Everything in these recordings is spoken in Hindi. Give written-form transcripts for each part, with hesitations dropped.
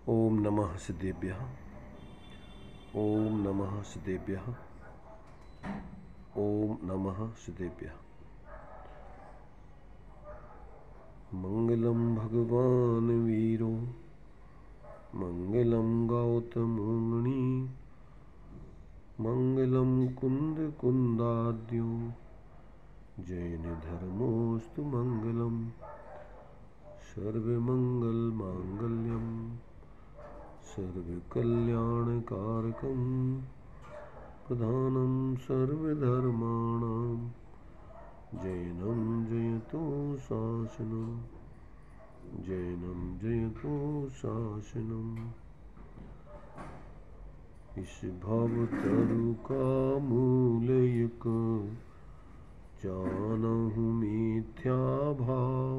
ओम नमः सिद्धेभ्यः। ओम नमः सिद्धेभ्यः। ओम नमः सिद्धेभ्यः। मंगलम भगवान वीरो मंगलम गौतमोमुनि मंगलम कुंद कुंदाद्यो जैन धर्मोस्तु मंगलम सर्वमंगल मांगल्यम सर्वकल्याणकारकं प्रधानं सर्वधर्माणां जैनं जयतो शासनं जैनं जयतो शासनम्। इस भवतरु का मूलयक जानहु मिथ्या भाव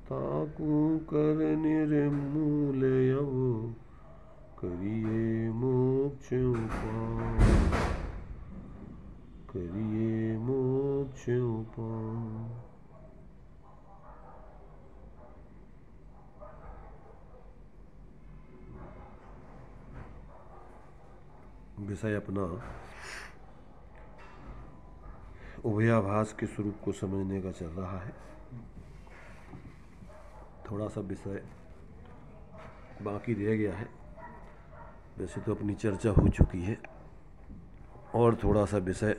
ताकू कर निर्मूलयव करिए मोक्ष उपाय करिए मोक्ष उपाय। विषय अपना उभयाभास के स्वरूप को समझने का चल रहा है। थोड़ा सा विषय बाकी रह गया है। वैसे तो अपनी चर्चा हो चुकी है और थोड़ा सा विषय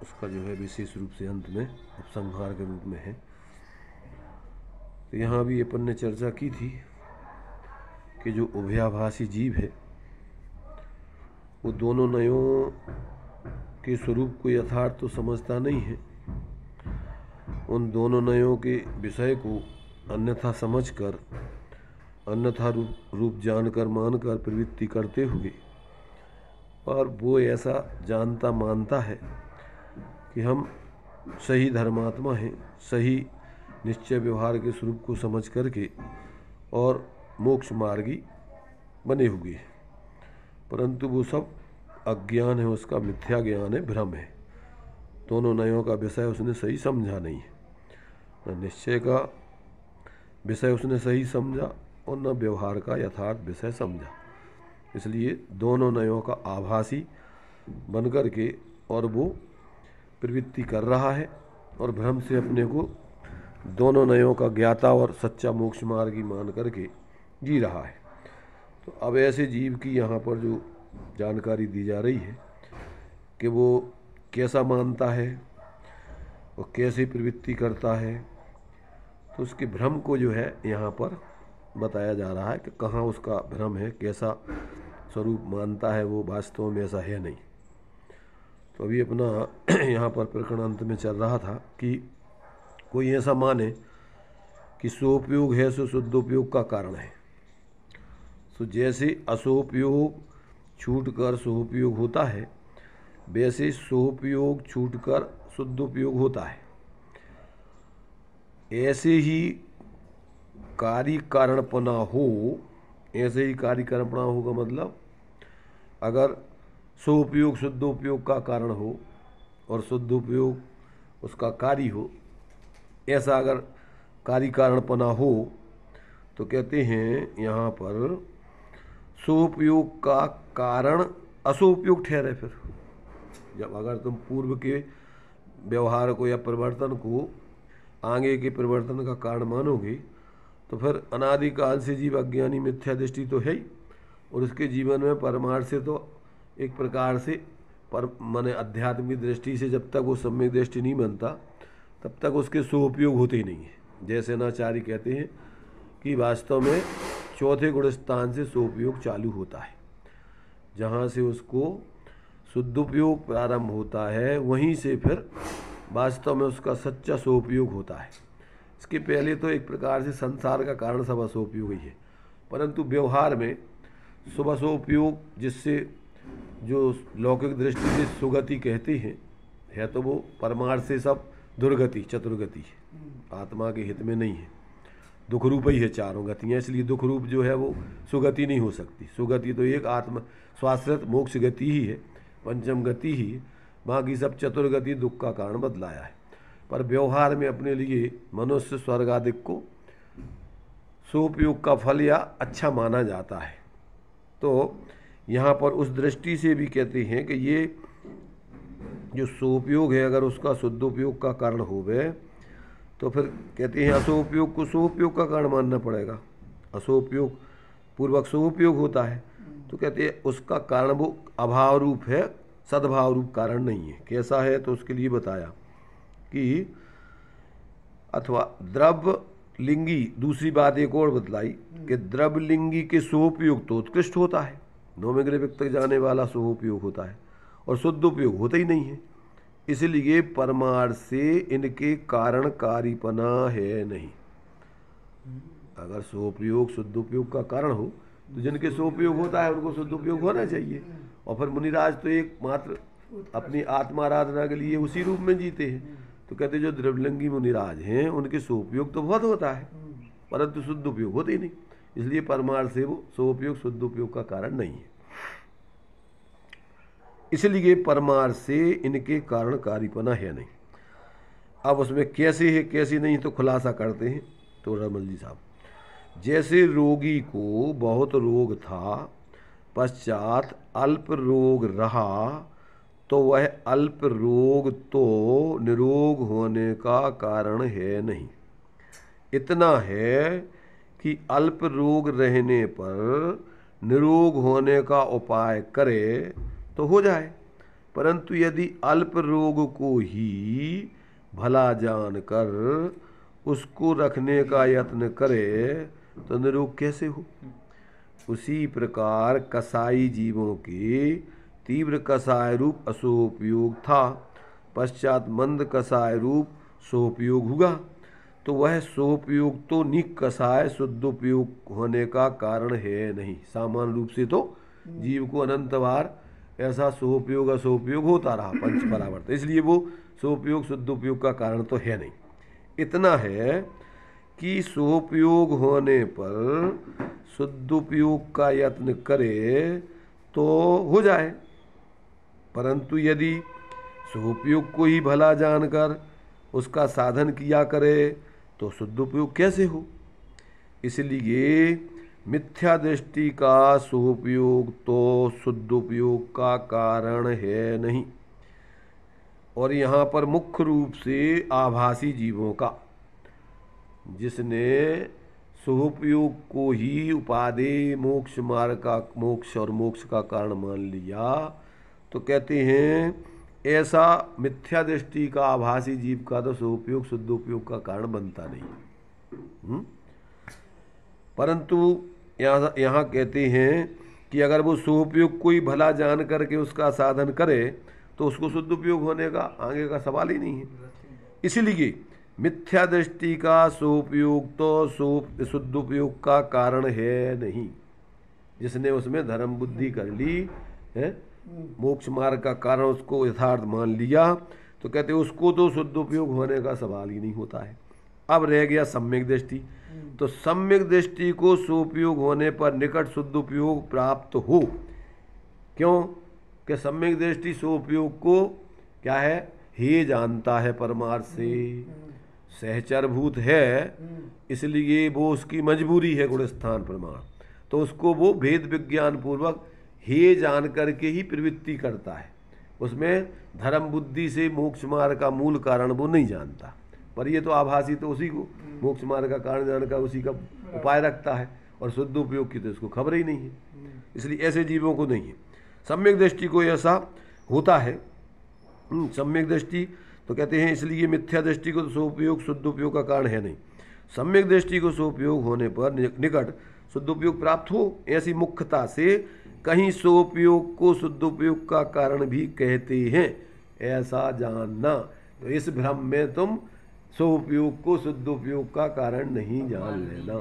उसका जो है विशेष रूप से अंत में उपसंहार के रूप में है। तो यहाँ भी अपन ने चर्चा की थी कि जो उभयाभासी जीव है वो दोनों नयों के स्वरूप को यथार्थ तो समझता नहीं है। उन दोनों नयों के विषय को अन्यथा समझकर अन्यथा रूप जानकर मानकर प्रवृत्ति करते हुए और वो ऐसा जानता मानता है कि हम सही धर्मात्मा हैं, सही निश्चय व्यवहार के स्वरूप को समझ करके और मोक्ष मार्गी बने हुए हैं। परंतु वो सब अज्ञान है, उसका मिथ्या ज्ञान है, भ्रम है। दोनों नयों का विषय उसने सही समझा नहीं है। न निश्चय का विषय उसने सही समझा और न व्यवहार का यथार्थ विषय समझा। इसलिए दोनों नयों का आभासी बन कर के और वो प्रवृत्ति कर रहा है और भ्रम से अपने को दोनों नयों का ज्ञाता और सच्चा मोक्ष मार्गी मान करके जी रहा है। तो अब ऐसे जीव की यहाँ पर जो जानकारी दी जा रही है कि वो कैसा मानता है और कैसे प्रवृत्ति करता है, तो उसके भ्रम को जो है यहाँ पर बताया जा रहा है कि कहाँ उसका भ्रम है, कैसा स्वरूप मानता है वो, वास्तव में ऐसा है नहीं। तो अभी अपना यहाँ पर प्रकरण अंत में चल रहा था कि कोई ऐसा माने कि सोपयोग है सो शुद्धोपयोग का कारण है। तो जैसे असोपयोग छूटकर सोपयोग होता है, वैसे सोपयोग छूटकर शुद्धोपयोग होता है। ऐसे ही कार्य कारणपना हो, ऐसे ही कार्य कारणपना होगा मतलब अगर सोपयोग शुद्धोपयोग का कारण हो और शुद्धोपयोग उसका कार्य हो, ऐसा अगर कार्य कारणपना हो तो कहते हैं यहाँ पर सोपयोग का कारण असोपयोग ठहरे। फिर जब अगर तुम पूर्व के व्यवहार को या परिवर्तन को आगे के परिवर्तन का कारण मानोगे तो फिर अनादिकाल से जीव अज्ञानी मिथ्या दृष्टि तो है ही, और उसके जीवन में परमार्थ से तो एक प्रकार से पर माने आध्यात्मिक दृष्टि से जब तक वो सम्यक दृष्टि नहीं बनता तब तक उसके सोपयोग होते ही नहीं है। जैसे नाचार्य कहते हैं कि वास्तव में चौथे गुण स्थान से सोपयोग चालू होता है। जहाँ से उसको शुद्धोपयोग प्रारंभ होता है वहीं से फिर वास्तव में उसका सच्चा सोपयोग होता है। इसके पहले तो एक प्रकार से संसार का कारण सब असोपयोग ही है, परंतु व्यवहार में शुभ असोपयोग जिससे जो लौकिक दृष्टि से सुगति कहते हैं है तो वो परमार्थ से सब दुर्गति चतुर्गति है, आत्मा के हित में नहीं है, दुख रूप ही है चारों गतियाँ। इसलिए दुख रूप जो है वो सुगति नहीं हो सकती। सुगति तो एक आत्मा स्वाश्रित मोक्ष गति ही है, पंचम गति ही है, बाकी सब चतुर्गति दुख का कारण बदलाया है। पर व्यवहार में अपने लिए मनुष्य स्वर्ग आदि को सोपयोग का फल या अच्छा माना जाता है। तो यहाँ पर उस दृष्टि से भी कहते हैं कि ये जो सोपयोग है अगर उसका शुद्धोपयोग का कारण होवे तो फिर कहते हैं असोपयोग को सोपयोग का कारण मानना पड़ेगा। असोपयोग पूर्वक सोपयोग होता है तो कहते हैं उसका कारण वो अभाव रूप है, सद्भाव रूप कारण नहीं है। कैसा है तो उसके लिए बताया कि अथवा द्रव्य लिंगी, दूसरी बात एक और बतलाई कि द्रव्य लिंगी के सोपयोग तो उत्कृष्ट होता है, नौमिग्रह व्यक्त तक जाने वाला सोपयोग होता है और शुद्ध उपयोग होता ही नहीं है। इसलिए परमार्थ से इनके कारणकारीपना है नहीं। अगर सोपयोग शुद्धोपयोग का कारण हो तो जिनके सोपयोग होता है उनको शुद्धोपयोग होना चाहिए। और फिर मुनिराज तो एकमात्र अपनी आत्माराधना के लिए उसी रूप में जीते हैं। तो कहते जो द्रव्यलिंगी मुनिराज हैं उनके सोपयोग तो बहुत होता है परंतु शुद्ध उपयोग होते ही नहीं। इसलिए परमार्थ से वो सोपयोग शुद्ध उपयोग का कारण नहीं है। इसलिए परमार्थ से इनके कारणकारीपना है नहीं। अब उसमें कैसे है कैसे नहीं तो खुलासा करते हैं। तो रमल जी साहब, जैसे रोगी को बहुत रोग था पश्चात अल्प रोग रहा तो वह अल्प रोग तो निरोग होने का कारण है नहीं। इतना है कि अल्प रोग रहने पर निरोग होने का उपाय करे तो हो जाए, परंतु यदि अल्प रोग को ही भला जानकर उसको रखने का यत्न करे तो निरोग कैसे हो। उसी प्रकार कसाई जीवों के तीव्र कसाय रूप असोपयोग था पश्चात मंद कसाय रूप सोपयोग हुआ तो वह सोपयोग तो निक कसाय शुद्धोपयोग होने का कारण है नहीं। सामान्य रूप से तो जीव को अनंत बार ऐसा सोपयोग असोपयोग होता रहा पंच परावर्त, इसलिए वो सोपयोग शुद्धोपयोग का कारण तो है नहीं। इतना है कि सोपयोग होने पर शुद्धोपयोग का यत्न करे तो हो जाए, परंतु यदि सोपयोग को ही भला जानकर उसका साधन किया करे तो शुद्धोपयोग कैसे हो। इसलिए मिथ्या दृष्टि का सोपयोग तो शुद्धोपयोग का कारण है नहीं। और यहाँ पर मुख्य रूप से आभासी जीवों का, जिसने सोपयोग को ही उपादेय मोक्ष मार्ग का मोक्ष और मोक्ष का कारण मान लिया तो कहते हैं ऐसा मिथ्या दृष्टि का आभासी जीव का तो सोपयोग शुद्धोपयोग का कारण बनता नहीं। परंतु यहाँ कहते हैं कि अगर वो सोपयोग को ही भला जान करके उसका साधन करे तो उसको शुद्ध उपयोग होने का आगे का सवाल ही नहीं है। इसीलिए मिथ्या दृष्टि का सोपयोग तो शुद्ध उपयोग का कारण है नहीं। जिसने उसमें धर्म बुद्धि कर ली है, मोक्ष मार्ग का कारण उसको यथार्थ मान लिया तो कहते उसको तो शुद्ध उपयोग होने का सवाल ही नहीं होता है। अब रह गया सम्यक दृष्टि। तो सम्यक दृष्टि को सोपयोग होने पर निकट शुद्ध उपयोग प्राप्त हो। क्यों कि सम्यक दृष्टि सोपयोग को क्या है हे जानता है, परमार्थ से सहचरभूत है, इसलिए वो उसकी मजबूरी है गुणस्थान प्रमाण, तो उसको वो भेद विज्ञान पूर्वक हे जान करके ही प्रवृत्ति करता है। उसमें धर्म बुद्धि से मोक्ष मार्ग का मूल कारण वो नहीं जानता, पर ये तो आभासी तो उसी को मोक्ष मार्ग का कारण जानकर उसी का उपाय रखता है और शुद्ध उपयोग की तो इसको खबर ही नहीं है। इसलिए ऐसे जीवों को नहीं है। सम्यक दृष्टि को ऐसा होता है। सम्यक दृष्टि तो कहते हैं इसलिए मिथ्या दृष्टि को तो सोपयोग शुद्ध उपयोग का कारण है नहीं। सम्यक दृष्टि को सोपयोग होने पर निकट शुद्ध उपयोग प्राप्त हो, ऐसी मुख्यता से कहीं सोपयोग को शुद्ध उपयोग का कारण भी कहते हैं, ऐसा जानना। तो इस भ्रम में तुम सोपयोग को शुद्ध उपयोग का कारण नहीं जान लेना।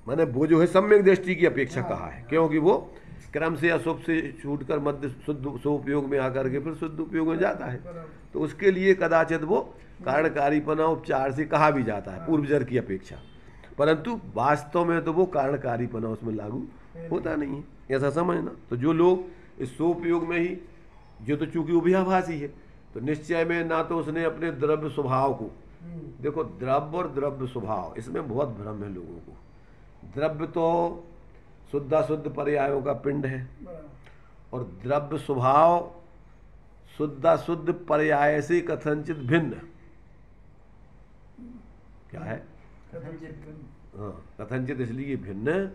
मैंने वो जो है सम्यक दृष्टि की अपेक्षा कहा है, क्योंकि वो क्रम से अशुभ से छूटकर मध्य शुद्ध सोपयोग में आकर के फिर शुद्ध उपयोग में जाता है। तो उसके लिए कदाचित वो कारणकारीपना उपचार से कहा भी जाता है पूर्वजर की अपेक्षा, परंतु वास्तव में तो वो कारणकारीपना उसमें लागू होता नहीं है, ऐसा समझना। तो जो लोग इस सोपयोग में ही, जो तो चूंकि उभयाभासी है तो निश्चय में ना तो उसने अपने द्रव्य स्वभाव को देखो द्रव्य और द्रव्य स्वभाव, इसमें बहुत भ्रम है लोगों को। द्रव्य तो शुद्धाशुद्ध पर्यायों का पिंड है, और द्रव्य स्वभाव शुद्धाशुद्ध पर्याय से कथनचित भिन्न। क्या है? हाँ, कथनचित इसलिए भिन्न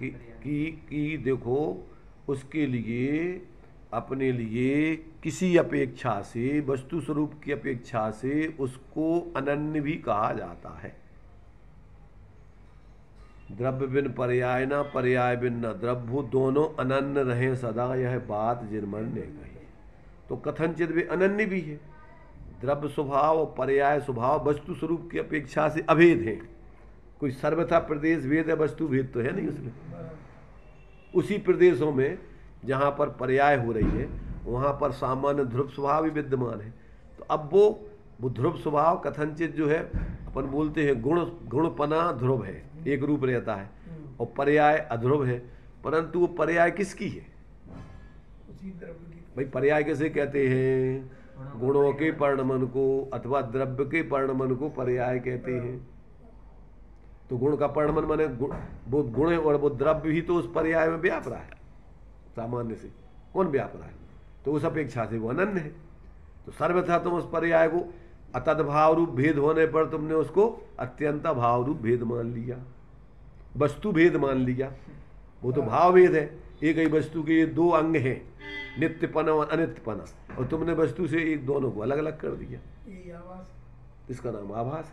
कि देखो उसके लिए अपने लिए किसी अपेक्षा से, वस्तु स्वरूप की अपेक्षा से उसको अनन्य भी कहा जाता है। द्रव्य बिन पर्याय न, पर्याय बिन न द्रव्य, दोनों अनन्य रहे सदा, यह बात जिनमन ने कही। तो कथनचित भी अनन्य भी है। द्रव्य स्वभाव और पर्याय स्वभाव वस्तु स्वरूप की अपेक्षा से अभेद है। कोई सर्वथा प्रदेश भेद है, वस्तु भेद तो है नहीं उसमें। उसी प्रदेशों में जहाँ पर पर्याय हो रही है वहाँ पर सामान्य ध्रुव स्वभाव भी विद्यमान है। तो अब वो ध्रुव स्वभाव कथनचित जो है, अपन बोलते हैं गुणपना ध्रुव है, एक रूप रहता है, और पर्याय अध्रुव है। परंतु वो पर्याय किसकी है भाई? पर्याय किसे कहते हैं? गुणों के परिणमन को अथवा द्रव्य के परिणमन को पर्याय कहते हैं। तो गुण का परिणमन माने वो गुण और वो द्रव्य ही तो उस पर्याय में व्याप रहा है सामान्य से। कौन व्याप रहा है? तो उस अपेक्षा से वो अनन्य है। तो सर्वथा तुम उस पर्याय को अतद्भाव रूप भेद होने पर तुमने उसको अत्यंत भाव रूप भेद मान लिया, वस्तु भेद मान लिया। वो तो भाव भेद है। एक ही वस्तु के ये दो अंग हैं, नित्यपना और अनित्यपना, और तुमने वस्तु से एक दोनों को अलग अलग कर दिया। इसका नाम आभास है।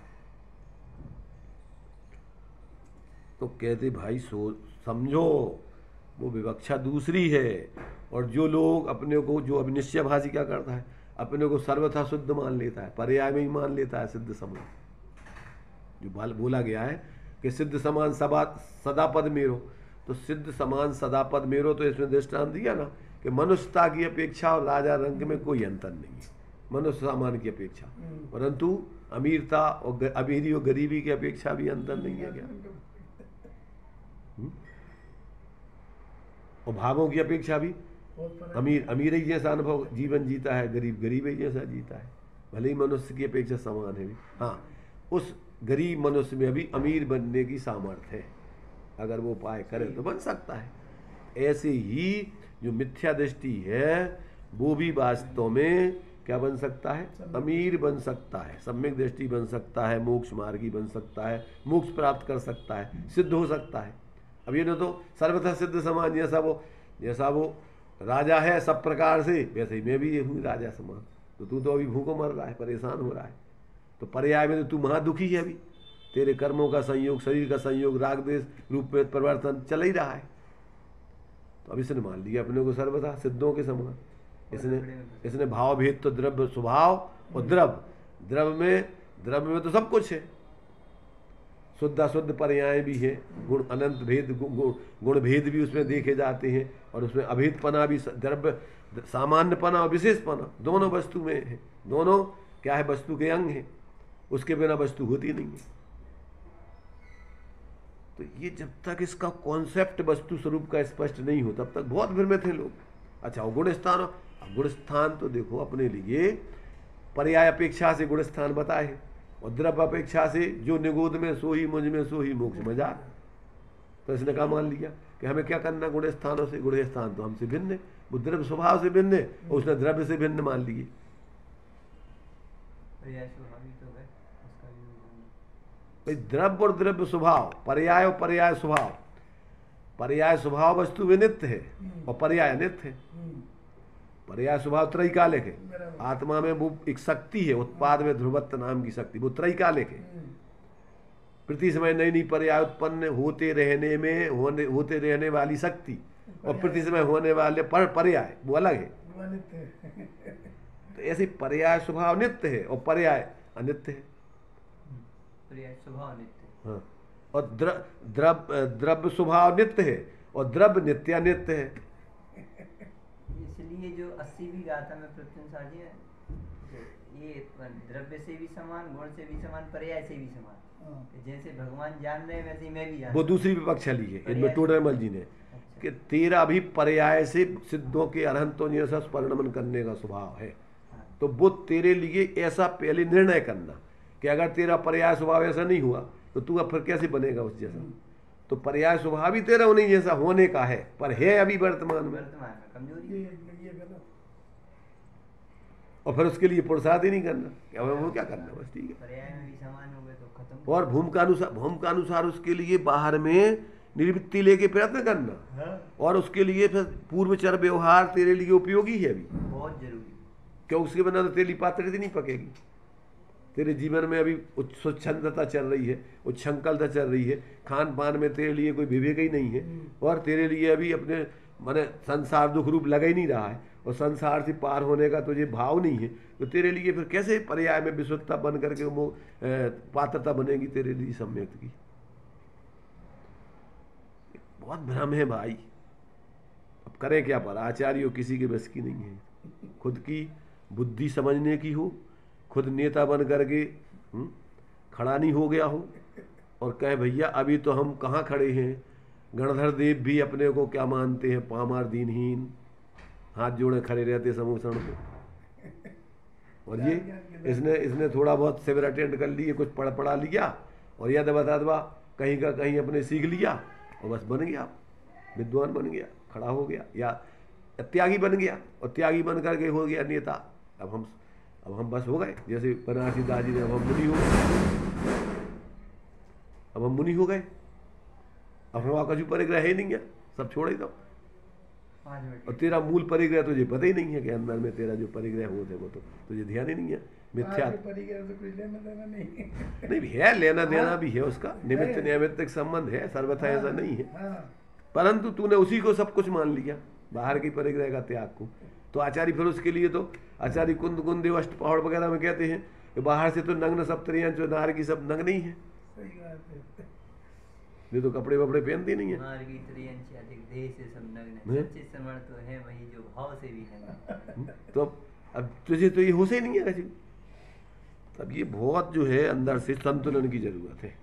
तो कहते भाई समझो वो विवक्षा दूसरी है। और जो लोग अपने को, जो अभिनिश्चयभाषी क्या करता है, अपने को सर्वथा शुद्ध मान लेता है, पर्याय में ही मान लेता है सिद्ध समान। जो बोला गया है कि सिद्ध समान सदा पद मेरो, तो सिद्ध समान सदा पद मेरो, तो इसमें दृष्टांत दिया ना कि मनुष्यता की अपेक्षा और राजा रंग में कोई अंतर नहीं है, मनुष्य सामान की अपेक्षा। परंतु अमीरता और अमीरी और गरीबी की अपेक्षा भी अंतर नहीं है क्या? और भावों की अपेक्षा भी अमीर ही जैसा अनुभव जीवन जीता है, गरीब ही जैसा जीता है। भले ही मनुष्य की अपेक्षा समान है भी। हाँ, उस गरीब मनुष्य में भी अमीर बनने की सामर्थ्य है, अगर वो उपाय करे तो बन सकता है। ऐसे ही जो मिथ्या दृष्टि है वो भी वास्तव में क्या बन सकता है? अमीर बन सकता है, सम्यक दृष्टि बन सकता है, मोक्ष मार्गी बन सकता है, मोक्ष प्राप्त कर सकता है, सिद्ध हो सकता है। अब ये न तो सर्वथा सिद्ध समान, जैसा वो राजा है सब प्रकार से, वैसे ही मैं भी ये हूँ राजा समान। तो तू तो अभी भूखों मर रहा है, परेशान हो रहा है। तो पर्याय में तो तू महादुखी है, अभी तेरे कर्मों का संयोग, शरीर का संयोग, राग द्वेष रूप में परिवर्तन चल ही रहा है। तो अब इसने मान लिया अपने को सर्वथा सिद्धों के समान। इसने भाव भेद तो द्रव्य स्वभाव और द्रव्य में तो सब कुछ है। शुद्ध पर्याय भी है, गुण अनंत भेद, गुण भेद भी उसमें देखे जाते हैं, और उसमें अभेदपना भी, द्रव्य सामान्यपना और विशेषपना दोनों वस्तु में है। दोनों क्या है? वस्तु के अंग हैं, उसके बिना वस्तु होती नहीं है। तो ये जब तक इसका कॉन्सेप्ट वस्तु स्वरूप का स्पष्ट नहीं हो तब तक बहुत भ्रमित हैं लोग। अच्छा, वो गुण स्थान तो देखो अपने लिए पर्याय अपेक्षा से गुण स्थान बताए हैं, और द्रव्य अपेक्षा से जो निगोद में सो ही मुझ में सो ही मोक्ष में जा। तो इसने कहा मान लिया कि हमें क्या करना गुण स्थानों से? गुण स्थान तो हमसे भिन्न है, वो द्रव्य स्वभाव से भिन्न है, और उसने द्रव्य से भिन्न मान लिए। द्रव्य और द्रव्य स्वभाव, पर्याय और पर्याय स्वभाव। पर्याय स्वभाव वस्तु में नित्य है और पर्याय नित्य है। पर्याय स्वभाव त्रैकालिक है। आत्मा में वो एक शक्ति है, उत्पाद में ध्रुवत्व नाम की शक्ति, वो त्रैकालिक है। प्रति समय नई नई पर्याय उत्पन्न होते रहने वाली शक्ति, और प्रति समय होने वाले पर्याय वो अलग है। तो ऐसे पर्याय स्वभाव नित्य है और पर्याय अनित्य है। पर्याय स्वभाव नित्य, हाँ, और द्रव्य स्वभाव नित्य है और द्रव्य नित्यानित्य है। इसलिए जो 80 भी गाथा में प्रत्यंसा जी है, ये द्रव्य से भी समान, गुण से भी समान, पर्याय से भी समान। जैसे भगवान जान रहे हैं वैसे मैं भी जान। वो दूसरी विपक्ष ली है इनमें टोडरमल जी ने। अच्छा। कि तेरा भी पर्याय से सिद्धों के अरहंतों जैसा परिणमन करने का स्वभाव है। हाँ। तो वो तेरे लिए ऐसा पहले निर्णय करना कि अगर तेरा पर्याय स्वभाव ऐसा नहीं हुआ तो तू अब फिर कैसे बनेगा उस जैसा। तो पर्याय स्वभाव ही तेरा नहीं जैसा होने का है, पर है अभी वर्तमान में, कमजोरी। ये गलत। और फिर उसके लिए पुरुषार्थ ही नहीं करना, क्या वो क्या करना, बस ठीक है। पर्याय में भी समान हो गए तो खत्म। और भूम का अनुसार उसके लिए बाहर में निवृत्ति लेके प्रयत्न करना, हाँ। और उसके लिए फिर पूर्वचर व्यवहार तेरे लिए उपयोगी है अभी, बहुत जरूरी। क्यों उसके बिना तो तेरी पात्रता नहीं पकेगी। तेरे जीवन में अभी स्वच्छंदता चल रही है, उच्छृंखलता चल रही है, खान पान में तेरे लिए कोई विवेक ही नहीं है, और तेरे लिए अभी अपने माने संसार दुख रूप लग ही नहीं रहा है, और संसार से पार होने का तुझे भाव नहीं है, तो तेरे लिए फिर कैसे पर्याय में विशुद्धता बन करके वो पात्रता बनेगी तेरे लिए सम्यक की। बहुत भ्रम है भाई, अब करें क्या, पर आचार्यों किसी के बस की नहीं है। खुद की बुद्धि समझने की हो, खुद नेता बन करके खड़ा नहीं हो गया हो, और कहे भैया अभी तो हम कहाँ खड़े हैं, गणधर देव भी अपने को क्या मानते हैं, पामार दीनहीन, हाथ जोड़े खड़े रहते समूसण पे। और ये इसने थोड़ा बहुत शिविर अटेंड कर लिए, कुछ पढ़ा लिया, और यद बता कहीं का कहीं अपने सीख लिया, और बस बन गया, विद्वान बन गया, खड़ा हो गया, या त्यागी बन गया, और त्यागी बन करके हो गया नेता। अब हम बस हो गए, जैसे बनारसी दास जी ने, अब हम मुनि हो गए, अब हम मुनि हो गए, अब हमारा कछु परिग्रह है नहीं है, सब छोड़ ही दो। और तेरा मूल परिग्रह तुझे पता ही नहीं है कि अंदर में तेरा जो परिग्रह हो थे वो तो तुझे ध्यान ही नहीं है। मिथ्या परिग्रह तो कुछ लेना देना नहीं। नहीं है, लेना देना भी है उसका, निमित्त नैमित्तिक संबंध है, सर्वथा ऐसा नहीं है, परंतु तूने उसी को सब कुछ मान लिया, बाहर की परिग्रह का त्याग को। तो आचार्य फिर उसके लिए तो आचार्य कुंद कुंदेव अष्टपहाड़ वगैरह में कहते हैं कि बाहर से तो नग्न सप्तरियां जो नार की सब नग्न नहीं है, ये तो कपड़े वपड़े पहनती नहीं है, नार की त्रियं से अधिक देह से सब नग्न है, सच्चे समर्थ तो है वही जो भाव से भी है। तो अब तुझे तो ये हो से नहीं है कभी। अब ये बहुत जो है अंदर से संतुलन की जरूरत है,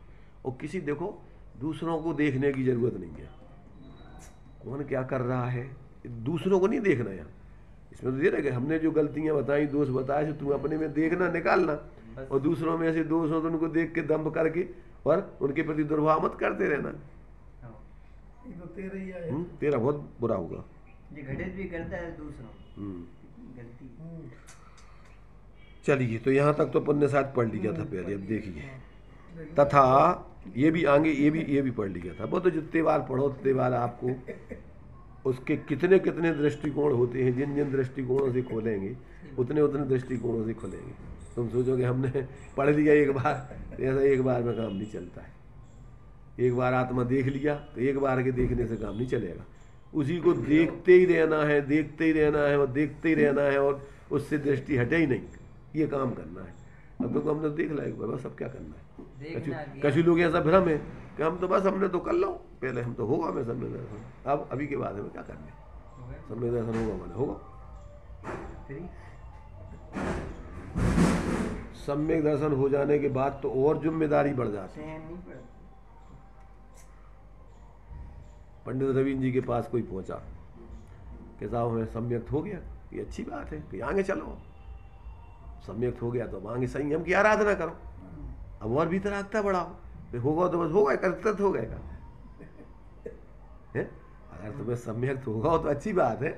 और किसी देखो दूसरों को देखने की जरूरत नहीं है, कौन क्या कर रहा है दूसरों को नहीं देखना। यार इसमें तो ये रहे कि हमने जो गलतियां बताई, दोष बताए, तो तू अपने में देखना निकालना, और दूसरों में ऐसे दोष हो तो उनको देख के दम्भ करके और उनके प्रति दुर्भाव मत करते रहना, तो तेरा ही है। तेरा बहुत बुरा होगा। ये घटित भी करता है दूसरों गलती। चलिए, तो यहाँ तक तो पुण्य साथ पढ़ लिया था पहले, अब देखिए तथा ये भी आगे ये भी पढ़ लिया था। वो तो जितने बार पढ़ो उतने बार आपको उसके कितने कितने दृष्टिकोण होते हैं, जिन जिन दृष्टिकोणों से खोलेंगे उतने उतने दृष्टिकोणों से खोलेंगे। तुम सोचोगे हमने पढ़ लिया एक बार, ऐसा एक बार में काम नहीं चलता है। एक बार आत्मा देख लिया तो एक बार के देखने से काम नहीं चलेगा, उसी को देखते ही रहना है, देखते ही रहना है, और देखते ही रहना है, और उससे दृष्टि हटे ही नहीं, ये काम करना है। अब तो हमने देख लिया एक बार, बस अब क्या करना है। कछु लोग ऐसा भ्रम है कि हम तो बस हमने तो कर लो, पहले हम तो होगा मैं सम्यक दर्शन, अब अभी के बाद हमें क्या करना है, सम्यक दर्शन होगा मैंने होगा। सम्यक दर्शन हो जाने के बाद तो और जिम्मेदारी बढ़ जाती है। पंडित रवींद्र जी के पास कोई पहुंचा कि साहब हमें सम्यक हो गया, ये अच्छी बात है कि आगे चलो, सम्यक हो गया तो अब आगे संयम की आराधना करो, अब और भीतर आगता बढ़ाओ, होगा तो बस होगा, कर्तव्य हो गएगा। अगर तुम्हें सम्यक होगा तो अच्छी बात है,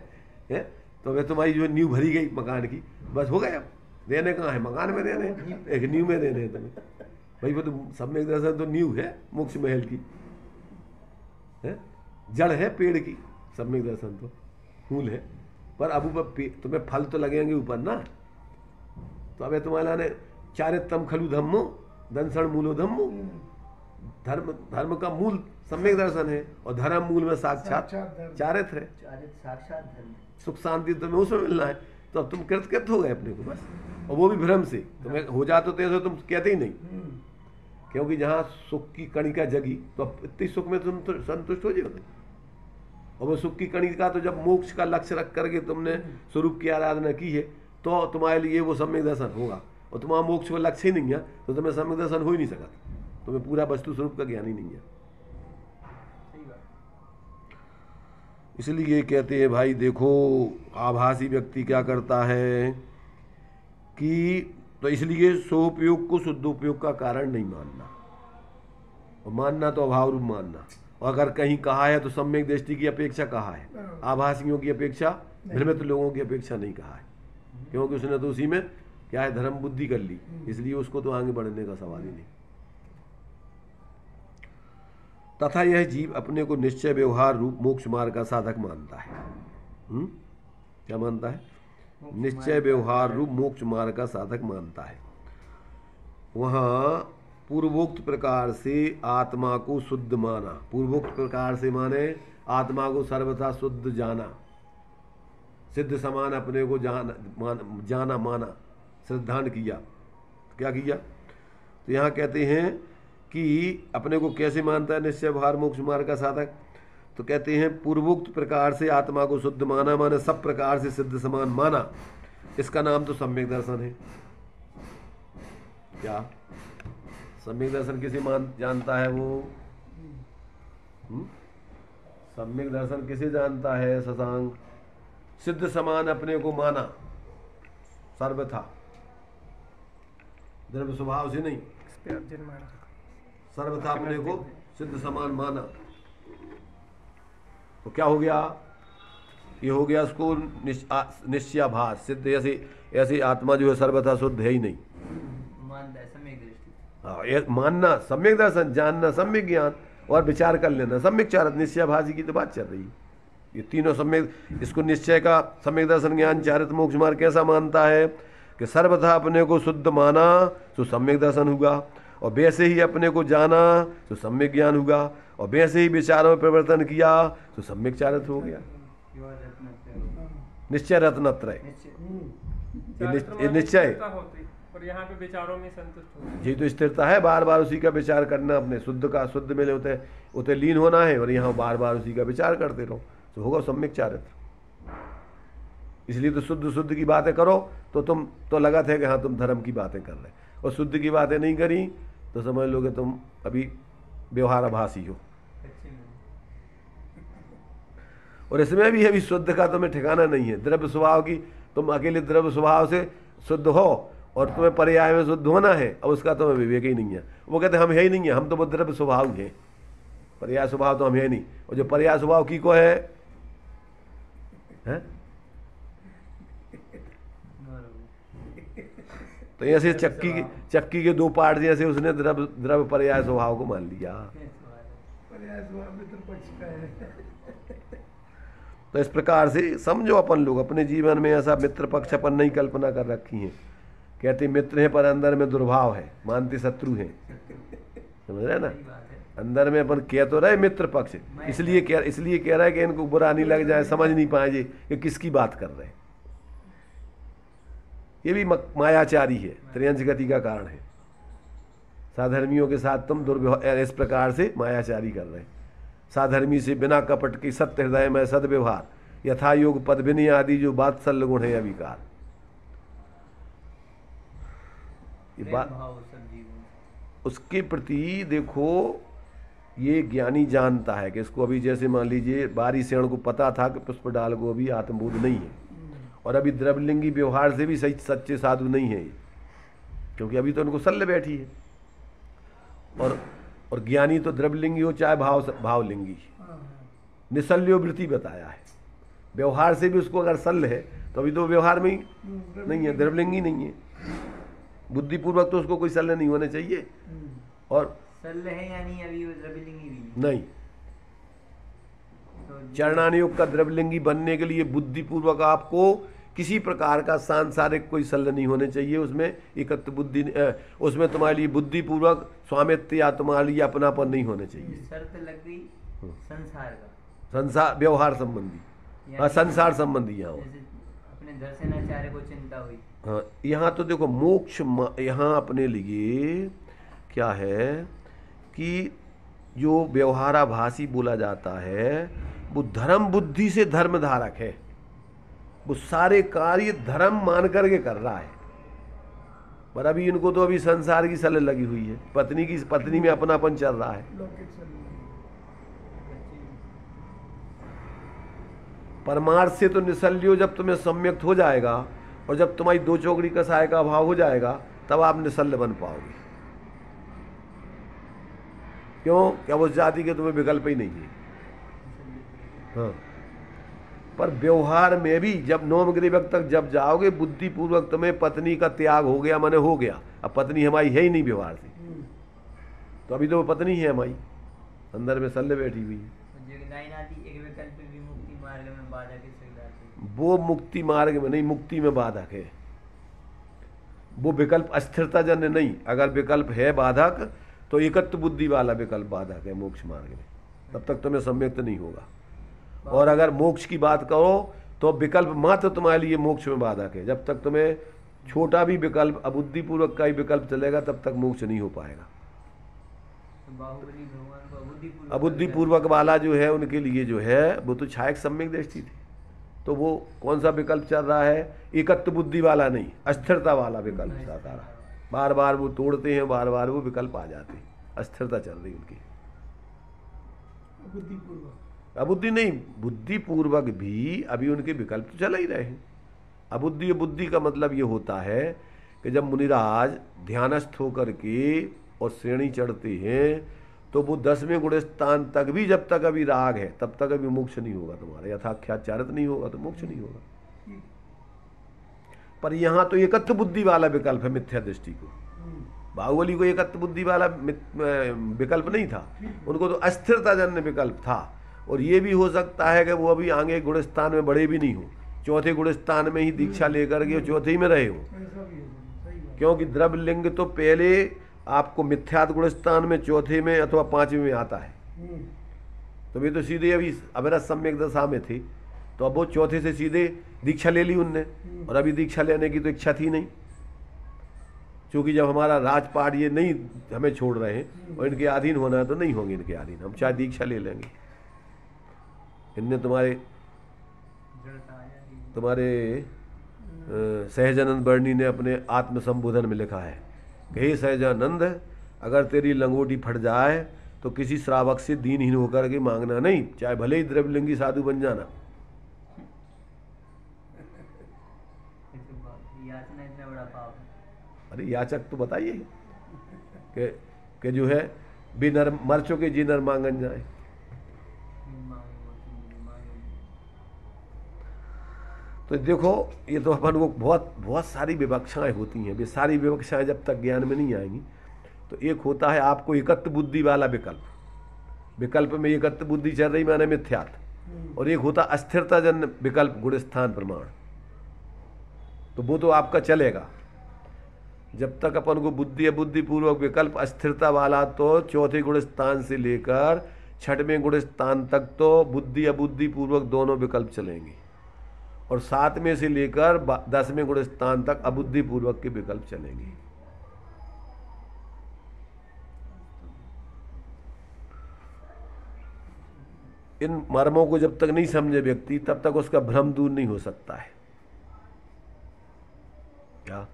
तो अभी तुम्हारी जो नींव भरी गई मकान की, बस हो गया, देने कहाँ है, मकान में देने, एक नींव में देने हैं तुम्हें भाई। वो तो सम्यक दर्शन तो नींव है मोक्ष महल की, जड़ है पेड़ की, सम्यक दर्शन तो फूल है, पर अब ऊपर तुम्हें फल तो लगेंगे ऊपर ना। तो अब तुम्हारा ने चारित्रम खलु धम्मो दंसण मूलो धम्मो, धर्म का मूल सम्यक दर्शन है, और धर्म मूल में साक्षात चारित्र है, साक्षात धर्म, सुख शांति तुम्हें उसमें मिलना है। तो अब तुम कृत हो गए अपने को बस, और वो भी भ्रम से तुम्हें हो जाते तो तुम कहते ही नहीं, क्योंकि जहाँ सुख की कणिका जगी तो अब इतनी सुख में तुम तो संतुष्ट हो जाओगे। और वो सुख की कणिका तो जब मोक्ष का लक्ष्य रख करके तुमने स्वरूप की आराधना की है, तो तुम्हारे लिए वो सम्यक दर्शन होगा। और तुम्हारा मोक्ष का लक्ष्य ही नहीं है तो तुम्हें सम्यक दर्शन हो ही नहीं सकता, तुम्हें पूरा वस्तु स्वरूप का ज्ञान ही नहीं है। इसलिए कहते हैं भाई देखो, आभासी व्यक्ति क्या करता है कि तो इसलिए सोपयोग को शुद्धोपयोग का कारण नहीं मानना, और मानना तो अभाव रूप मानना। और अगर कहीं कहा है तो सम्यक दृष्टि की अपेक्षा कहा है, आभासियों की अपेक्षा, भ्रमित लोगों की अपेक्षा नहीं कहा है, क्योंकि उसने तो उसी में क्या है धर्म बुद्धि कर ली, इसलिए उसको तो आगे बढ़ने का सवाल ही नहीं। तथा यह जीव अपने को निश्चय व्यवहार रूप मोक्ष मार्ग का साधक मानता है। क्या मानता है? निश्चय व्यवहार रूप मोक्ष मार्ग का साधक मानता है। वहां पूर्वोक्त प्रकार से आत्मा को शुद्ध माना, पूर्वोक्त प्रकार से माने आत्मा को सर्वथा शुद्ध जाना, सिद्ध समान अपने को जाना माना, श्रद्धान किया। क्या किया? तो यहाँ कहते हैं कि अपने को कैसे मानता है निश्चय व्यवहार मोक्ष मार्ग का साधक? तो कहते हैं पूर्वोक्त प्रकार से आत्मा को शुद्ध माना माने सब प्रकार से सिद्ध समान माना, इसका नाम तो सम्यक दर्शन है। क्या सम्यक दर्शन किसे जानता है वो? सम्यक दर्शन किसे जानता है शशांक? सिद्ध समान अपने को माना सर्वथा, द्रव्य स्वभाव से नहीं, सर्वथा अपने को सिद्ध समान माना। तो क्या हो गया? ये हो गया उसको निश्चयाभास सिद्ध। ऐसे आत्मा जो है सर्वथा शुद्ध है ही नहीं, हाँ, ये मानना सम्यक दर्शन, जानना सम्यक ज्ञान, और विचार कर लेना सम्यक चारित्र। निश्चयाभासी की तो बात चल रही है। ये तीनों सम्यक, इसको निश्चय का सम्यक दर्शन ज्ञान चारित्र मोक्ष मार्ग कैसा मानता है कि सर्वथा अपने को शुद्ध माना तो सम्यक दर्शन हुआ, और वैसे ही अपने को जाना तो सम्यक ज्ञान हुआ, और वैसे ही विचारों में परिवर्तन किया तो सम्यक चारित्र हो गया। निश्चय रत्नत्रय, ये निश्चय, और यहाँ पे विचारों में संतुष्ट हो, ये तो स्थिरता है। बार बार उसी का विचार करना, अपने शुद्ध का शुद्ध में उते लीन होना है, और यहाँ बार बार उसी का विचार करते रहो तो होगा सम्यक चारित्र। इसलिए तो शुद्ध की बातें करो तो तुम तो लगत है कि हाँ तुम धर्म की बातें कर रहे, और शुद्ध की बातें नहीं करी तो समझ लो कि तुम अभी व्यवहाराभासी हो। और इसमें भी अभी शुद्ध का तुम्हें ठिकाना नहीं है। द्रव्य स्वभाव की तुम अकेले द्रव्य स्वभाव से शुद्ध हो, और तुम्हें पर्याय में शुद्ध होना है, और उसका तुम्हें विवेक ही नहीं है। वो कहते हम है ही नहीं है, हम तो वो द्रव्य स्वभाव हैं, पर्याय स्वभाव तो हम है नहीं। और जो पर्याय स्वभाव की को है? तो ऐसे चक्की के दो पार्ट जैसे उसने द्रव्य पर्याय स्वभाव को मान लिया। तो इस प्रकार से समझो, अपन लोग अपने जीवन में ऐसा मित्र पक्ष अपन नहीं कल्पना कर रखी है। कहते मित्र है पर अंदर में दुर्भाव है, मानते शत्रु है। समझ रहे ना? अंदर में अपन कह तो रहे मित्र पक्ष, इसलिए कह रहा है कि इनको बुरा नहीं लग जाए, समझ नहीं पाए कि किसकी बात कर रहे हैं। ये भी मायाचारी है, त्रियंश गति का कारण है। साधर्मियों के साथ तुम दुर्व्यवहार इस प्रकार से मायाचारी कर रहे हैं। साधर्मी से बिना कपट की सत्य हृदय में सदव्यवहार, यथा योग पद विनय आदि जो वात्सल्य गुण है अविकार। ये बात उसके प्रति देखो, ये ज्ञानी जानता है कि इसको अभी जैसे मान लीजिए बारी सेण को पता था कि पुष्प डाल को अभी आत्मबोध नहीं है, और अभी द्रव्यलिंगी व्यवहार से भी सही सच्चे साधु नहीं है, क्योंकि अभी तो उनको सल्ले बैठी है। और ज्ञानी तो द्रव्यलिंगी हो चाहे भावलिंगी, निसल्यो वृत्ति बताया है। व्यवहार से भी उसको अगर सल्ल है तो अभी तो व्यवहार में ही नहीं है, द्रव्यलिंगी नहीं है। बुद्धिपूर्वक तो उसको कोई सल्ले नहीं होने चाहिए, और सल्ले है यानी अभी वो द्रव्यलिंगी भी नहीं। चरणानुयोग का द्रव्यलिंगी बनने के लिए बुद्धिपूर्वक आपको किसी प्रकार का सांसारिक कोई सल्ल नहीं होने चाहिए। उसमें एकत्व बुद्धि, उसमें तुम्हारे लिए बुद्धिपूर्वक स्वामित्व या तुम्हारे लिए अपनापन नहीं होने चाहिए। शर्त लग गई संसार का, संसार व्यवहार संबंधी, हाँ संसार संबंधी। यहाँ अपने दर्शनाचार्य को चिंता हुई। हाँ, यहाँ तो देखो मोक्ष यहाँ अपने लिए क्या है कि जो व्यवहाराभासी बोला जाता है वो धर्म बुद्धि से धर्म धारक है। वो सारे कार्य धर्म मान करके कर रहा है, पर अभी इनको तो अभी संसार की सल्ले लगी हुई है। पत्नी में अपनापन चल रहा है। परमार्थ से तो निसल्यो जब तुम्हें सम्यक्त हो जाएगा, और जब तुम्हारी दो चौकड़ी कसाय का अभाव हो जाएगा तब आप निसल्ल बन पाओगे। क्यों? क्या उस जाति के तुम्हें विकल्प ही नहीं है। हाँ, पर व्यवहार में भी जब नोम ग्रीवक तक जब जाओगे, बुद्धिपूर्वक तुम्हें पत्नी का त्याग हो गया, माने हो गया। अब पत्नी हमारी है ही नहीं व्यवहार से, तो अभी तो वो पत्नी है हमारी, अंदर में सल्ले बैठी हुई है। एक विकल्प भी मुक्ति मार्ग में बाधक है। वो मुक्ति मार्ग में नहीं, मुक्ति में बाधक है। वो विकल्प अस्थिरता जन्य नहीं। अगर विकल्प है बाधक तो एकत्व बुद्धि वाला विकल्प बाधक है मोक्ष मार्ग में, तब तक तुम्हें सम्यक्त नहीं होगा। और अगर मोक्ष की बात करो तो विकल्प मात्र तुम्हारे लिए मोक्ष में बाधक है। जब तक तुम्हें छोटा भी विकल्प, अबुद्धिपूर्वक का ही विकल्प चलेगा, तब तक मोक्ष नहीं हो पाएगा। बाहुबली भगवान को अबुद्धिपूर्वक वाला जो है उनके लिए जो है वो तो छायक सम्यक दृष्टि थी। तो वो कौन सा विकल्प चल रहा है? एकत्व बुद्धि वाला नहीं, अस्थिरता वाला विकल्प चल रहा है। बार बार वो तोड़ते हैं, बार बार वो विकल्प आ जाते हैं, अस्थिरता चल रही उनकी। बुद्धिपूर्वक, अबुद्धि नहीं, बुद्धिपूर्वक भी अभी उनके विकल्प तो चल ही रहे हैं। अबुद्धि बुद्धि का मतलब ये होता है कि जब मुनिराज ध्यानस्थ होकर के और श्रेणी चढ़ते हैं तो वो 10वें गुण स्थान तक भी जब तक अभी राग है तब तक अभी मोक्ष नहीं होगा तुम्हारा। यथाख्याचारित नहीं होगा तो मोक्ष नहीं होगा। पर यहाँ तो एकत्व बुद्धि वाला विकल्प है मिथ्या दृष्टि को। बाहुबली को एकत्व बुद्धि वाला विकल्प नहीं था, उनको तो अस्थिरता जन्य विकल्प था। और ये भी हो सकता है कि वो अभी आगे गुण स्थान में बड़े भी नहीं हो, चौथे गुण स्थान में ही दीक्षा लेकर के चौथे ही में रहे हो। ऐसा भी है, सही बात। क्योंकि द्रव्य लिंग तो पहले आपको मिथ्यात गुण स्थान में चौथे में अथवा 5वें में आता है। तो वे तो सीधे अभी अविरत सम्यक दशा में थे, तो अब वो चौथे से सीधे दीक्षा ले ली उनने। और अभी दीक्षा लेने की तो इच्छा थी नहीं, क्योंकि जब हमारा राजपाट ये नहीं हमें छोड़ रहे हैं और इनके अधीन होना है तो नहीं होंगे इनके अधीन, हम चाहे दीक्षा ले लेंगे। इनने तुम्हारे सहजानंद बर्णी ने अपने आत्म संबोधन में लिखा है कि हे सहजानंद, अगर तेरी लंगोटी फट जाए तो किसी श्रावक से दीनहीन होकर के मांगना नहीं, चाहे भले ही द्रव्यलिंगी साधु बन जाना। याचना इतना बड़ा पाप है। अरे याचक तो बताइए कि जो है बिनर मर चुके जी नर मांगन जाए। तो देखो, ये तो अपन को बहुत सारी विवक्षाएं होती हैं। वे सारी विवक्षाएं जब तक ज्ञान में नहीं आएंगी तो एक होता है आपको एकत्व बुद्धि वाला विकल्प में एकत्व बुद्धि चल रही माने मिथ्यात, और एक होता अस्थिरता जन्य विकल्प गुण स्थान प्रमाण। तो वो तो आपका चलेगा जब तक अपन को बुद्धि अबुद्धिपूर्वक विकल्प अस्थिरता वाला, तो चौथे गुण स्थान से लेकर 6वें गुण स्थान तक तो बुद्धि अबुद्धिपूर्वक दोनों विकल्प चलेंगे, और 7वें से लेकर 10वें गुण स्थान तक अबुद्धिपूर्वक के विकल्प चलेंगे। इन मर्मों को जब तक नहीं समझे व्यक्ति, तब तक उसका भ्रम दूर नहीं हो सकता है। क्या?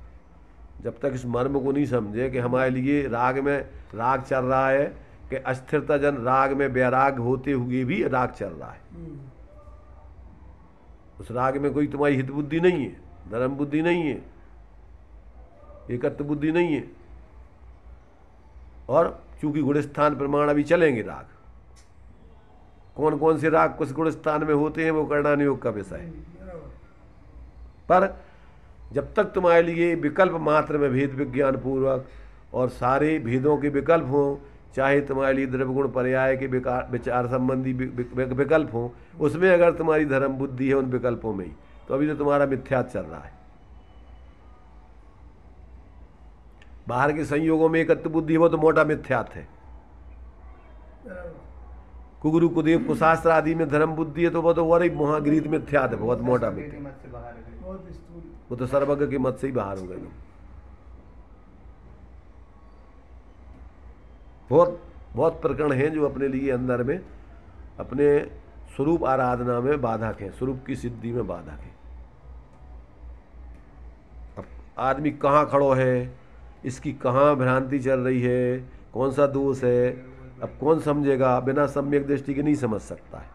जब तक इस मर्म को नहीं समझे कि हमारे लिए राग में राग चल रहा है, कि अस्थिरता जन राग में वैराग होते हुए भी राग चल रहा है। उस राग में कोई तुम्हारी हित बुद्धि नहीं है, धर्म बुद्धि नहीं है, एकत्व बुद्धि नहीं है। और चूंकि गुणस्थान प्रमाण अभी चलेंगे राग, कौन कौन से राग कुछ गुणस्थान में होते हैं वो करणान योग का विषय है। पर जब तक तुम्हारे लिए विकल्प मात्र में भेद विज्ञान पूर्वक और सारे भेदों के विकल्प हों, चाहे तुम्हारे लिए द्रव्य गुण पर्याय के विचार संबंधी विकल्प हों, उसमें अगर तुम्हारी धर्म बुद्धि है उन विकल्पों में ही, तो अभी तो तुम्हारा मिथ्यात चल रहा है। बाहर के संयोगों में एकत्व बुद्धि वो तो मोटा मिथ्यात है। कुगुरु कुदेव कुशास्त्र आदि में धर्म बुद्धि है तो वो तो और ही महागृहित मिथ्यात है, बहुत मोटा मिथ्यात। वो तो सर्वज्ञ के मत से ही बाहर हो गए लोग। बहुत प्रकरण हैं जो अपने लिए अंदर में अपने स्वरूप आराधना में बाधक हैं, स्वरूप की सिद्धि में बाधक हैं। अब आदमी कहाँ खड़ो है, इसकी कहाँ भ्रांति चल रही है, कौन सा दोष है, अब कौन समझेगा? बिना सम्यक दृष्टि के नहीं समझ सकता है।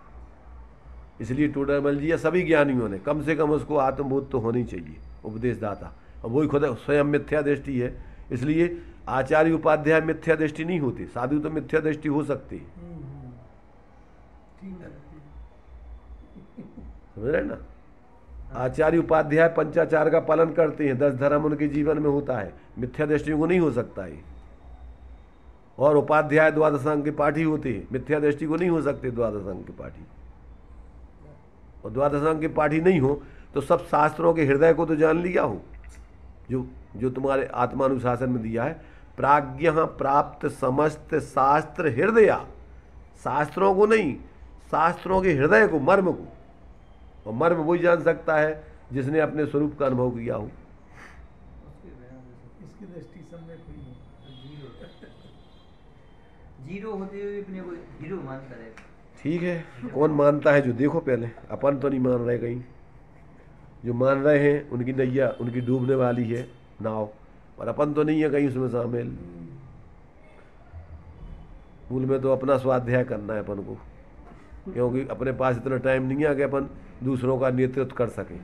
इसलिए टोडरमल जी या सभी ज्ञानियों ने कम से कम उसको आत्मबोध तो होनी चाहिए, उपदेशदाता और वही खुद स्वयं मिथ्या दृष्टि है। इसलिए आचार्य उपाध्याय मिथ्या दृष्टि नहीं होती, साधु तो मिथ्या दृष्टि हो सकती है। ठीक है। समझ रहे ना? आचार्य उपाध्याय पंचाचार का पालन करते हैं, 10 धर्म उनके जीवन में होता है, मिथ्या दृष्टि को नहीं हो सकता है। और उपाध्याय द्वादशांग के पाठी होते हैं, मिथ्या दृष्टि को नहीं हो सकते द्वादशांग के पाठी। और द्वादशांग के पाठी नहीं हो तो सब शास्त्रों के हृदय को तो जान लिया हो, जो तुम्हारे आत्मानुशासन में दिया है। प्राज्ञ प्राप्त समस्त शास्त्र हृदया, शास्त्रों को नहीं, शास्त्रों के हृदय को, मर्म को। और मर्म वही जान सकता है जिसने अपने स्वरूप का अनुभव किया हो। इसकी दृष्टि सम्यक हुई है। जीरो होते हुए अपने को हीरो मानता है। ठीक है, कौन मानता है जो देखो पहले, अपन तो नहीं मान रहे। कहीं जो मान रहे हैं उनकी नैया, उनकी डूबने वाली है नाव, और अपन तो नहीं है कहीं उसमें शामिल। मूल में तो अपना स्वाध्याय करना है अपन को, क्योंकि अपने पास इतना टाइम नहीं है कि अपन दूसरों का नेतृत्व कर सकें।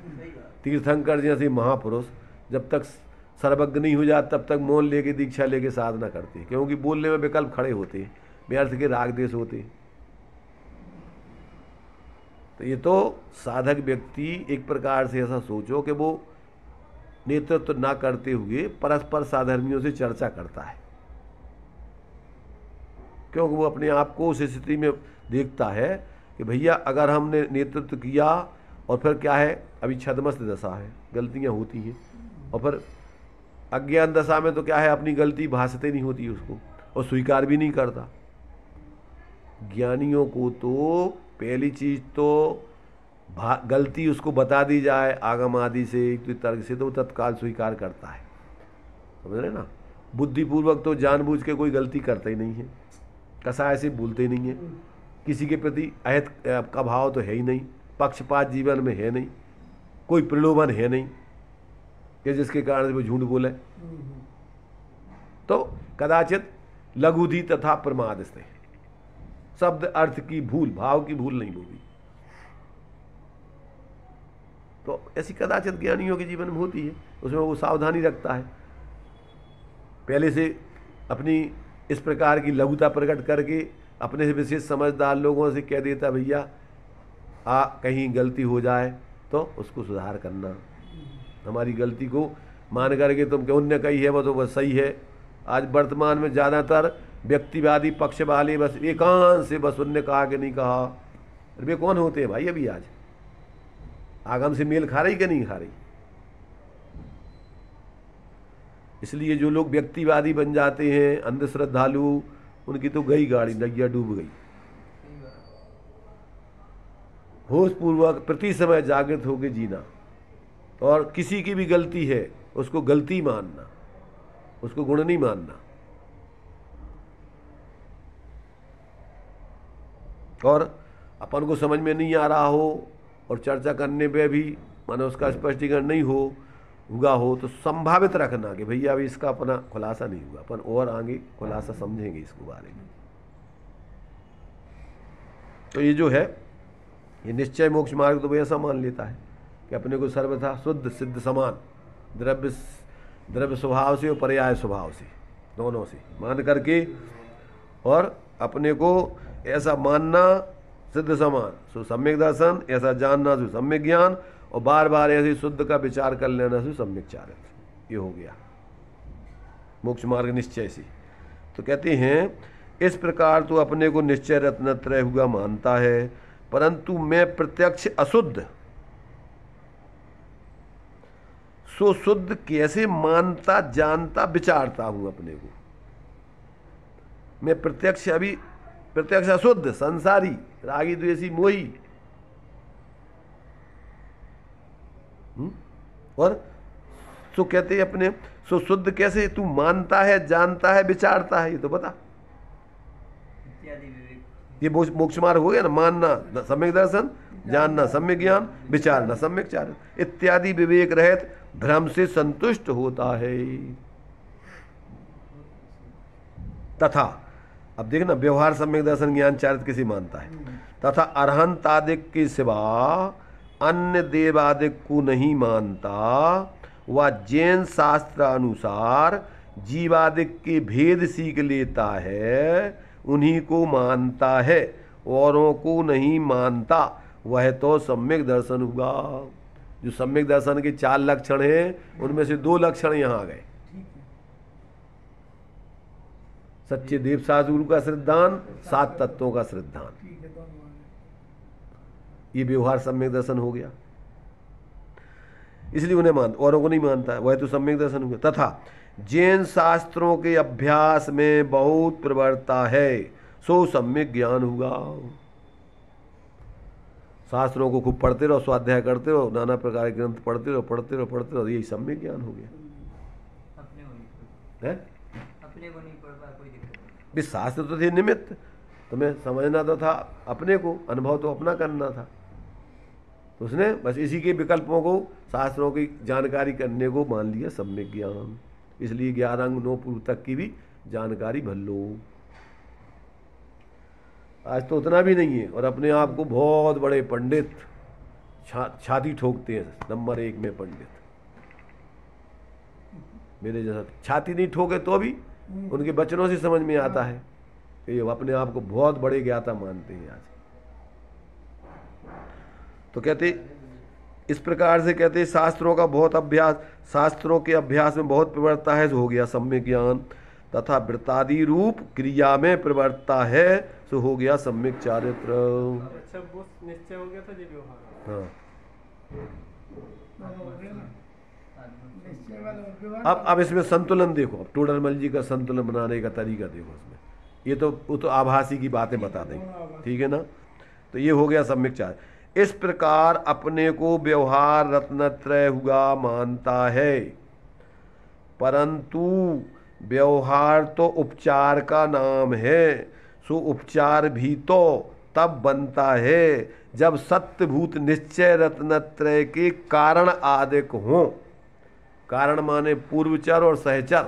तीर्थंकर जैसे महापुरुष जब तक सर्वज्ञ नहीं हो जाता तब तक मौन लेके, दीक्षा लेके साधना करते, क्योंकि बोलने में विकल्प खड़े होते, व्यर्थ के राग देश होते। तो ये तो साधक व्यक्ति एक प्रकार से ऐसा सोचो कि वो नेतृत्व ना करते हुए परस्पर साधर्मियों से चर्चा करता है, क्योंकि वो अपने आप को उस स्थिति में देखता है कि भैया अगर हमने नेतृत्व किया और फिर क्या है, अभी छद्मस्त दशा है, गलतियां होती हैं, और फिर अज्ञान दशा में तो क्या है, अपनी गलती भासते नहीं होती उसको, और स्वीकार भी नहीं करता। ज्ञानियों को तो पहली चीज तो गलती उसको बता दी जाए आगम आदि से, तो तर्क से, तो वो तत्काल स्वीकार करता है। समझ रहे ना? बुद्धिपूर्वक तो जानबूझ के कोई गलती करता ही नहीं है, कसाय से भूलते नहीं है, किसी के प्रति अहित का भाव तो है ही नहीं, पक्षपात जीवन में है नहीं, कोई प्रलोभन है नहीं कि जिसके कारण वो झूठ बोले। तो कदाचित लघुधि तथा प्रमाद से, शब्द अर्थ की भूल, भाव की भूल नहीं होगी। तो ऐसी कदाचित ज्ञानियों के जीवन में होती है, उसमें वो सावधानी रखता है, पहले से अपनी इस प्रकार की लघुता प्रकट करके अपने से विशेष समझदार लोगों से कह देता, भैया कहीं गलती हो जाए तो उसको सुधार करना, हमारी गलती को मान करके तुम क्या उनने कही है वो तो बस सही है। आज वर्तमान में ज़्यादातर व्यक्तिवादी पक्ष वाले बस एकांत से बस उनने कहा कि नहीं कहा, वे कौन होते हैं भाई? अभी आज आगम से मेल खा रही कि नहीं खा रही? इसलिए जो लोग व्यक्तिवादी बन जाते हैं, अंधश्रद्धालु, उनकी तो गई गाड़ी, नैया डूब गई। होश पूर्वक प्रति समय जागृत होकर जीना, और किसी की भी गलती है उसको गलती मानना, उसको गुण नहीं मानना। और अपन को समझ में नहीं आ रहा हो और चर्चा करने पे भी मानो उसका स्पष्टीकरण नहीं हुआ हो तो संभावित रखना कि भैया अभी इसका अपना खुलासा नहीं हुआ, अपन और आगे खुलासा समझेंगे इसके बारे में। तो ये जो है, ये निश्चय मोक्ष मार्ग तो वो ऐसा मान लेता है कि अपने को सर्वथा शुद्ध सिद्ध समान द्रव्य स्वभाव से और पर्याय स्वभाव से, दोनों से मान करके, और अपने को ऐसा मानना सिद्ध समान सो सम्यक दर्शन, ऐसा जानना सो सम्यक ज्ञान, और बार बार ऐसे शुद्ध का विचार कर लेना सो सम्यक चारित्र। ये हो गया मोक्ष मार्ग निश्चय से। तो कहते हैं इस प्रकार तो अपने को निश्चय रत्नत्रय हुआ मानता है, परंतु मैं प्रत्यक्ष अशुद्ध सो शुद्ध कैसे मानता, जानता, विचारता हूं अपने को। मैं प्रत्यक्ष अशुद्ध, संसारी, रागी द्वेषी, मोही, और सो कहते हैं अपने सो शुद्ध कैसे तू मानता है, जानता है, विचारता है, ये तो बता। ये मोक्ष मार्ग हो गया ना, मानना सम्यक दर्शन, जानना सम्यक ज्ञान, विचारना सम्यक चारित्र इत्यादि विवेक रहित भ्रम से संतुष्ट होता है। तथा अब देखना, व्यवहार सम्यक दर्शन ज्ञान चारित्र किसे मानता है? तथा अरहंतादिक के सिवा अन्य देवादिक को नहीं मानता, वह जैन शास्त्र अनुसार जीवादिक के भेद सीख लेता है, उन्हीं को मानता है, औरों को नहीं मानता, वह तो सम्यक दर्शन हुआ। जो सम्यक दर्शन के 4 लक्षण हैं उनमें से 2 लक्षण यहाँ आ गए। ठीक है। सच्चे देव शास्त्र गुरु का श्रद्धान, 7 तत्वों का श्रद्धान, ठीक है, दोनों आ गए। ये व्यवहार सम्यक दर्शन हो गया। इसलिए उन्हें मान, औरों को नहीं मानता है, वह तो सम्यक दर्शन हो गया। तथा जैन शास्त्रों के अभ्यास में बहुत प्रवृत्ता है, सो सम्यक ज्ञान हुआ। शास्त्रों को खूब पढ़ते रहो, स्वाध्याय करते रहो, नाना प्रकार के ग्रंथ पढ़ते रहो, यही सम्यक ज्ञान हो गया। अपने को नहीं पढ़ है अपने को नहीं पढ़ पाया, कोई दिक्कत नहीं। भी शास्त्र तो थे निमित्त, तुम्हें समझना तो था अपने को, अनुभव तो अपना करना था। तो उसने बस इसी के विकल्पों को, शास्त्रों की जानकारी करने को मान लिया सम्यक ज्ञान। इसलिए 11 अंग 9 पूर्व तक की भी जानकारी भर लो। आज तो उतना भी नहीं है, और अपने आप को बहुत बड़े पंडित छाती ठोकते हैं, नंबर 1 में पंडित। मेरे जैसा छाती नहीं ठोके तो भी उनके वचनों से समझ में आता है कि ये अपने आप को बहुत बड़े ज्ञाता मानते हैं आज। तो कहते इस प्रकार से कहते शास्त्रों का बहुत अभ्यास, शास्त्रों के अभ्यास में बहुत प्रवृत्ता है, हो गया सम्यक ज्ञान। तथा वृत्तादि रूप क्रिया में प्रवृत्ता है, सो हो गया सम्यक चारित्र। अच्छा, वो निश्चय हो गया था जी व्यवहार। हाँ, दोनों हो गए ना, निश्चय वाला और व्यवहार। अब इसमें संतुलन देखो, अब टोडरमल जी का संतुलन बनाने का तरीका देखो इसमें। ये तो वो तो आभासी की बातें बता देंगे, ठीक है ना। तो ये हो गया सम्यक चारित्र। इस प्रकार अपने को व्यवहार रत्नत्रय हुआ मानता है, परंतु व्यवहार तो उपचार का नाम है, सो उपचार भी तो तब बनता है जब सत्यभूत निश्चय रत्नत्रय के कारण आदिक हों। कारण माने पूर्वचर और सहचर।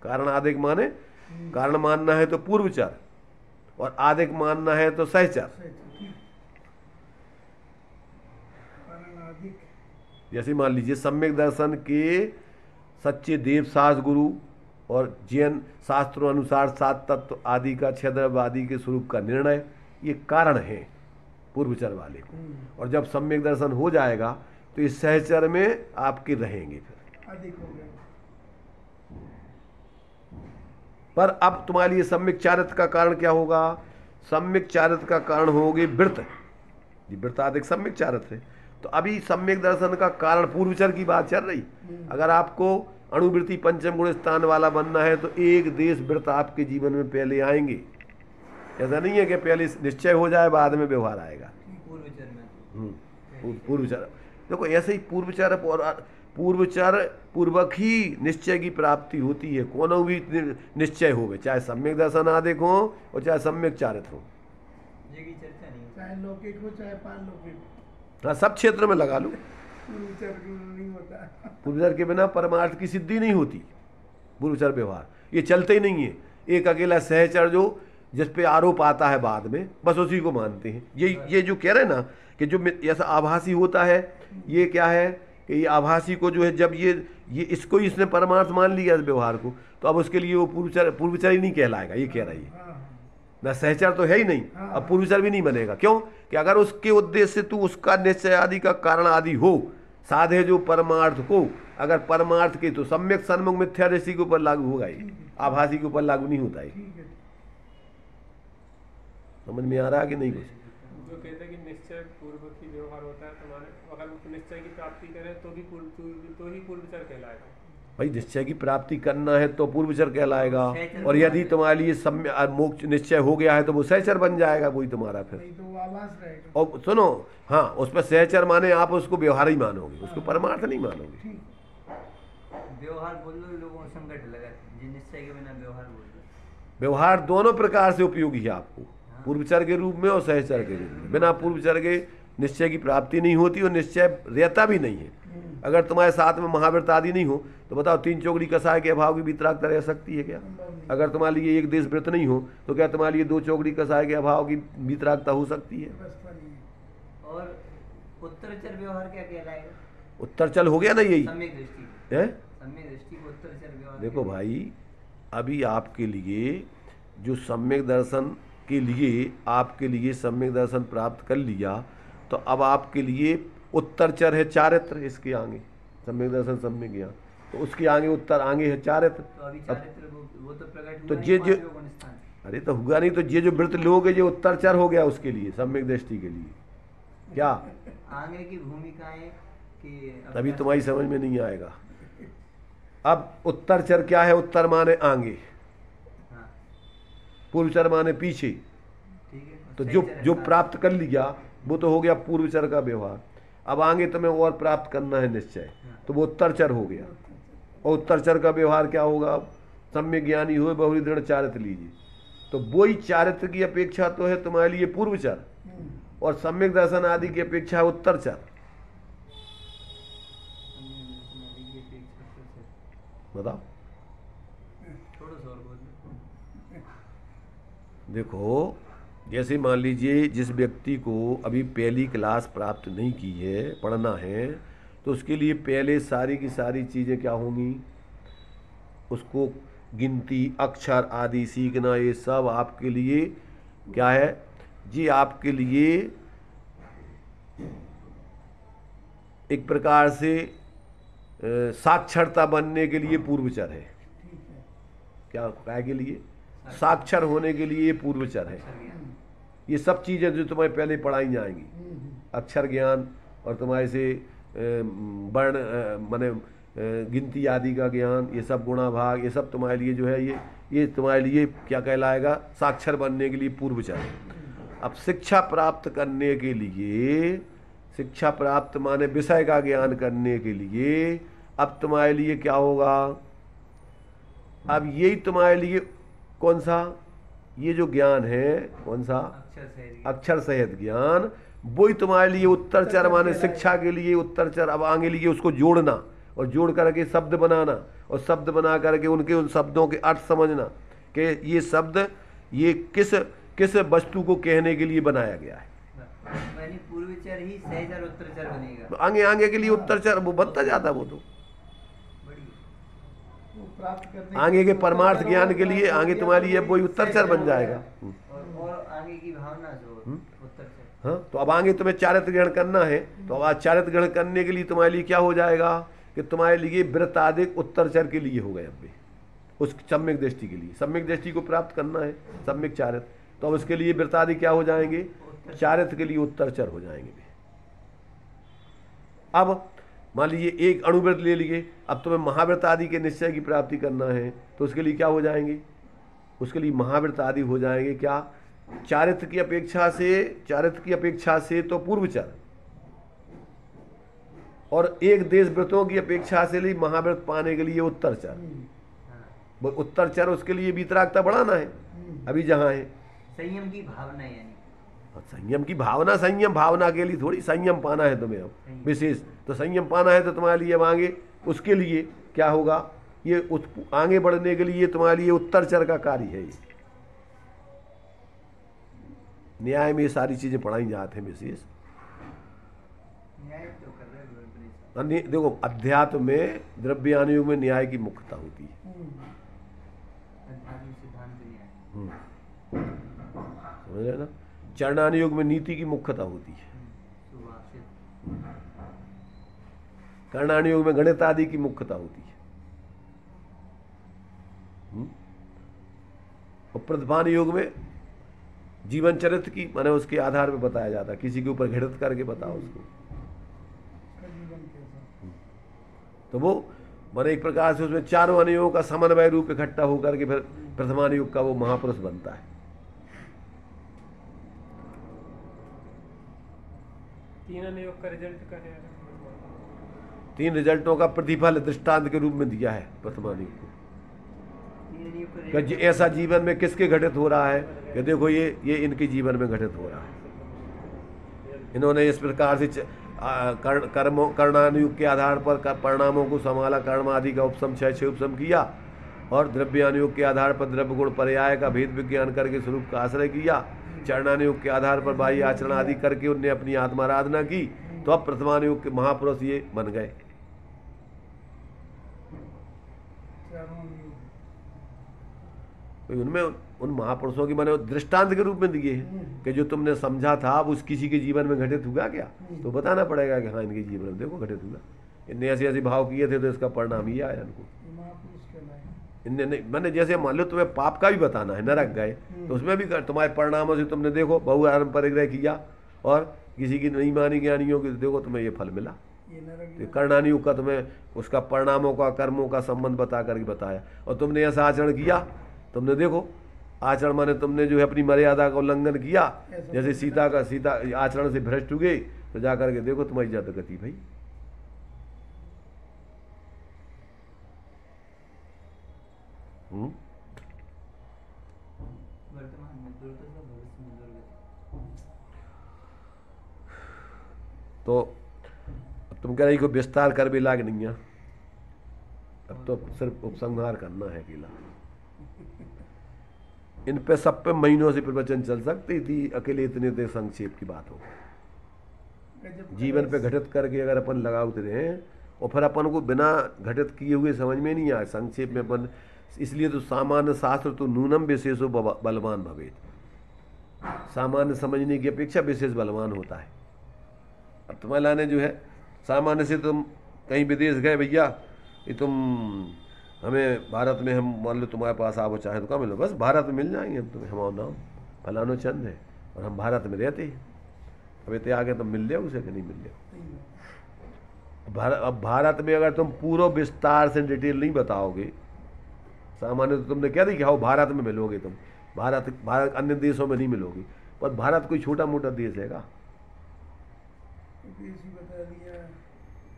कारण आदिक माने कारण मानना है तो पूर्वचर, और आदिक मानना है तो सहचर। जैसे मान लीजिए सम्यक दर्शन के सच्चे देव शास्त्र गुरु और जैन शास्त्रों अनुसार 7 तत्व आदि का, 6 द्रव्य आदि के स्वरूप का निर्णय, ये कारण है पूर्वचर वाले को। और जब सम्यक दर्शन हो जाएगा तो इस सहचर में आपके रहेंगे फिर अधिक हो गया। पर अब तुम्हारे लिए सम्यक चारित्र का कारण क्या होगा? सम्यक चारित्र का कारण होगी वृत्त। ये वृत्त आदिक सम्यक चारित्र है। तो अभी सम्यक दर्शन का कारण पूर्वचर की बात चल रही। अगर आपको अणुवृत्ति पंचम गुण स्थान वाला बनना है तो एक देश वृत्त आपके जीवन में पहले आएंगे। ऐसा नहीं है कि पहले निश्चय हो जाए बाद में व्यवहार आएगा। पूर्वचर में पूर्वचर देखो, ऐसे ही पूर्वचर और पूर्वचर पूर्वक ही निश्चय की प्राप्ति होती है। कोनो भी निश्चय हो, चाहे सम्यक दर्शन आदिक हो और चाहे सम्यक चारित्र हो, की चर्चा नहीं होती। चाहे लौकिक हो चाहे पारलौकिक हो, हाँ सब क्षेत्र में लगा लो। पूर्वचर नहीं होता। पूर्वचर के बिना परमार्थ की सिद्धि नहीं होती। पूर्वचर व्यवहार ये चलते ही नहीं है। एक अकेला सहचर जो जिस पे आरोप आता है बाद में, बस उसी को मानते हैं। ये जो कह रहे हैं ना कि जो ऐसा आभासी होता है, ये क्या है कि ये आभासी को जो है, जब ये इसको ही इसने परमार्थ मान लिया इस व्यवहार को, तो अब उसके लिए वो पूर्वचर ही नहीं कहलाएगा। ये कह रही है ना, सहचर तो है ही नहीं, अब पूर्वचर भी नहीं बनेगा। क्यों कि अगर उसके उद्देश्य से तू उसका निश्चय आदि का कारण आदि हो, साधे जो परमार्थ को, अगर परमार्थ के तो सम्यक सन्मुख मिथ्या दृष्टि के ऊपर लागू होगा, ही आभासी के ऊपर लागू नहीं होता है। समझ में आ रहा है कि नहीं? कुछ जो कहते हैं कि निश्चय पूर्वक ही व्यवहार होता है, तो अगर निश्चय की प्राप्ति करें तो ही पूर्वचर कहलाएगा। भाई निश्चय की प्राप्ति करना है तो पूर्वचर कहलाएगा, और यदि तुम्हारे लिए मोक्ष निश्चय हो गया है तो वो सहचर बन जाएगा, वही तुम्हारा फिर। तो वो आभास रहेगा। और सुनो, हाँ उसमें सहचर माने आप उसको व्यवहार ही मानोगे, उसको परमार्थ नहीं मानोगे। व्यवहार बोल लो, लोगों को संकट लगा, निश्चय के बिना व्यवहार बोल लो। व्यवहार दोनों प्रकार से उपयोगी है आपको, पूर्वचर के रूप में और सहचर के रूप में। बिना पूर्वचर के निश्चय की प्राप्ति नहीं होती और निश्चय रहता भी नहीं है। अगर तुम्हारे साथ में महाव्रत आदि नहीं हो तो बताओ 3 चौकड़ी कसाय के अभाव की वितरागता रह सकती है क्या? अगर तुम्हारे लिए एक देश व्रत नहीं हो तो क्या तुम्हारे लिए 2 चौकड़ी कसाय के अभाव की वितरागता हो सकती है? और उत्तरचर व्यवहार क्या कहलाएगा? उत्तरचल हो गया ना यही सम्यक दृष्टि है। सम्यक दृष्टि को उत्तरचर व्यवहार देखो भाई, अभी आपके लिए जो सम्यक दर्शन के लिए आपके लिए सम्यक दर्शन प्राप्त कर लिया, तो अब आपके लिए उत्तरचर है चारित्र, इसके आगे सम्यक दर्शन सम्यक ज्ञान, तो उसके आगे उत्तर आगे है चारित्र। तो अभी चारित्र वो तो प्रकट तो हुआ ये नहीं जो पांचवें गुण स्थान। अरे तो हुआ नहीं, तो ये जो वृत्त लोग है ये उत्तरचर हो गया उसके लिए, सम्यक दृष्टि के लिए क्या। आगे की भूमिकाएं कि तभी तुम्हारी समझ में नहीं आएगा। अब उत्तरचर क्या है? उत्तर माने आगे, हाँ पूर्वचर माने पीछे। ठीक है। तो सही जो चरण जो का- प्राप्त कर लिया वो तो हो गया पूर्वचर का व्यवहार। अब आगे तुम्हें और प्राप्त करना है निश्चय, तो वो उत्तरचर हो गया। और उत्तरचर का व्यवहार क्या होगा? सम्यक ज्ञानी हुए बहुरी दृढ़ चारित्र लीजिए, तो वही चारित्र की अपेक्षा तो है तुम्हारे लिए पूर्वचर, और सम्यक दर्शन आदि की अपेक्षा है उत्तरचर। बताओ। थोड़ा सा और बोल। देखो, जैसे मान लीजिए जिस व्यक्ति को अभी पहली क्लास प्राप्त नहीं की है, पढ़ना है, तो उसके लिए पहले सारी की सारी चीज़ें क्या होंगी? उसको गिनती अक्षर आदि सीखना, ये सब आपके लिए क्या है जी? आपके लिए एक प्रकार से साक्षरता बनने के लिए पूर्वचर है। क्या के लिए? साक्षर होने के लिए पूर्वचर है। ये सब चीज़ें जो तुम्हें पहले पढ़ाई जाएंगी, अक्षर ज्ञान और तुम्हारे से वर्ण माने गिनती आदि का ज्ञान, ये सब गुणा भाग, ये सब तुम्हारे लिए जो है ये तुम्हारे लिए क्या कहलाएगा? साक्षर बनने के लिए पूर्वचर है। अब शिक्षा प्राप्त करने के लिए, शिक्षा प्राप्त माने विषय का ज्ञान करने के लिए अब तुम्हारे लिए क्या होगा? अब यही तुम्हारे लिए कौन सा? ये जो ज्ञान है कौन सा? अक्षर सहित ज्ञान, वही तुम्हारे लिए उत्तरचर माने शिक्षा के लिए उत्तरचर। अब आगे लिए उसको जोड़ना और जोड़ करके शब्द बनाना, और शब्द बना करके उनके उन शब्दों के अर्थ समझना कि ये शब्द ये किस वस्तु को कहने के लिए बनाया गया है। पूर्वचर ही सहचर उत्तरचर बनेगा। तो आगे के लिए उत्तरचर वो बनता जाता, वो तो आगे के परमार्थ ज्ञान के लिए आगे तुम्हारे लिए वही उत्तरचर बन जाएगा। और आगे की भावना जो उत्तरचर। हाँ, तो अब आगे तुम्हें चारित्र ग्रहण करना है, तो अब आज चारित्र ग्रहण करने के लिए तुम्हारे लिए क्या हो जाएगा कि तुम्हारे लिए वृत्तादिक उत्तरचर के लिए हो गए। अब भी उस सम्यक दृष्टि के लिए, सम्यक दृष्टि को प्राप्त करना है, सम्यक चारित्र, तो अब उसके लिए वृत्तादि क्या हो जाएंगे? चारित्र के लिए उत्तरचर हो जाएंगे। अब मान लीजिए एक अणुव्रत ले लिए, अब तुम्हें महाव्रत आदि के निश्चय की प्राप्ति करना है, तो उसके लिए क्या हो जाएंगे? उसके लिए महाव्रत आदि हो जाएंगे क्या? चारित्र की अपेक्षा से तो पूर्वचर, और एक देश व्रतों की अपेक्षा से लिए महाव्रत पाने के लिए उत्तरचर। वो उत्तरचर उसके लिए वितरागता बढ़ाना है अभी जहाँ है। संयम की भावना, यानी संयम की भावना, संयम भावना के लिए थोड़ी, संयम पाना है तुम्हें अब विशेष, तो संयम पाना है तो तुम्हारे लिए अब आगे उसके लिए क्या होगा? ये आगे बढ़ने के लिए तुम्हारे लिए उत्तरचर का कार्य है। ये न्याय में ये सारी चीजें पढ़ाई जाती हैं विशेष। न्याय तो कर रहे हैं। देखो, अध्यात्म में द्रव्यानुयोग युग में न्याय की मुख्यता होती है। सिद्धांत न्याय समझ रहे ना? चरणानुयोग में नीति की मुख्यता होती है। कर्णानुयोग में गणित आदि की मुख्यता होती है। और प्रतिभान योग में जीवन चरित्र की माने उसके आधार पर बताया जाता है, किसी के ऊपर घटित करके बताओ उसको। तो वो माने एक प्रकार से उसमें चारों अनुयोगों का समन्वय रूप इकट्ठा होकर के फिर प्रथमानुयोग का वो महापुरुष बनता है। तीन अनुयोग का रिजल्ट क्या है? 3 रिजल्टों का प्रतिफल दृष्टांत के रूप में दिया है प्रथमानुयोग को। कि ऐसा जीवन में किसके घटित हो रहा है कि देखो ये इनके जीवन में घटित हो रहा है। इन्होंने इस प्रकार से कर्णानुयोग के आधार पर परिणामों को संभाला, कर्म आदि का उपसम क्षय उपसम किया, और द्रव्यानुयोग के आधार पर द्रव्य गुण पर्याय का भेद विज्ञान करके स्वरूप का आश्रय किया। चरणानुयोग के आधार पर बाह्य आचरण आदि करके उनने अपनी आत्माराधना की। तो अब वर्तमान युग के महापुरुष ये बन गए। चारों अंग। तो उनमें उन महापुरुषों की मैंने दृष्टांत के रूप में दिए हैं कि जो तुमने समझा था अब उस किसी के जीवन में घटित हुआ क्या, तो बताना पड़ेगा कि हाँ इनके जीवन में देखो घटित हुआ, इनने ऐसे ऐसे भाव किए थे तो इसका परिणाम ये आया इनको। ये महापुरुष कहलाए। इनने नहीं, मैंने जैसे मान लो तुम्हें पाप का भी बताना है, नरक गए तो उसमें भी तुम्हारे परिणामों से तुमने देखो बहुआरंभ परिग्रह किया और किसी की नहीं मानी ज्ञानियों की, तो देखो तुम्हें ये फल मिला। ये नरक तो कर्णानी युग का तुम्हें उसका परिणामों का कर्मों का संबंध बता करके बताया, और तुमने ऐसा आचरण किया, तुमने देखो आचरण माने तुमने जो है अपनी मर्यादा का उल्लंघन किया, जैसे सीता आचरण से भ्रष्ट हुए, तो जाकर के देखो तुम्हारी जात गति भाई। वर्तमान में दुर्दशा, भविष्य में दुर्गति। तो अब तुम कह रही को विस्तार कर भी लाग नहीं है, अब तो सिर्फ उपसंहार करना है अकेला। इन पे सब पे महीनों से प्रवचन चल सकती थी, अकेले इतने देर संक्षेप की बात हो। जीवन पे घटित करके अगर अपन लगा उतरे और फिर अपन को बिना घटित किए हुए समझ में नहीं आए संक्षेप में अपन, इसलिए तो सामान्य शास्त्र तो नूनम विशेषो बलवान भवेत, सामान्य समझने की अपेक्षा विशेष बलवान होता है। अब तुम्हारा ने जो है सामान्य से तुम कहीं विदेश गए भैया, ये तुम हमें भारत में हम मान लो तुम्हारे पास आओ चाहे तो कहाँ मिलो, बस भारत में मिल जाएंगे हम तुम्हें, हमारा नाम फलानो चंद है और हम भारत में रहते हैं, अब इतने आगे तुम मिल जाओ उसे कि नहीं मिल जाओ। अब भारत में अगर तुम पूरा विस्तार से डिटेल नहीं बताओगे, सामान्य तो तुमने क्या देखा हो भारत में मिलोगे तुम, भारत अन्य देशों में नहीं मिलोगे, पर भारत कोई छोटा मोटा देश है का?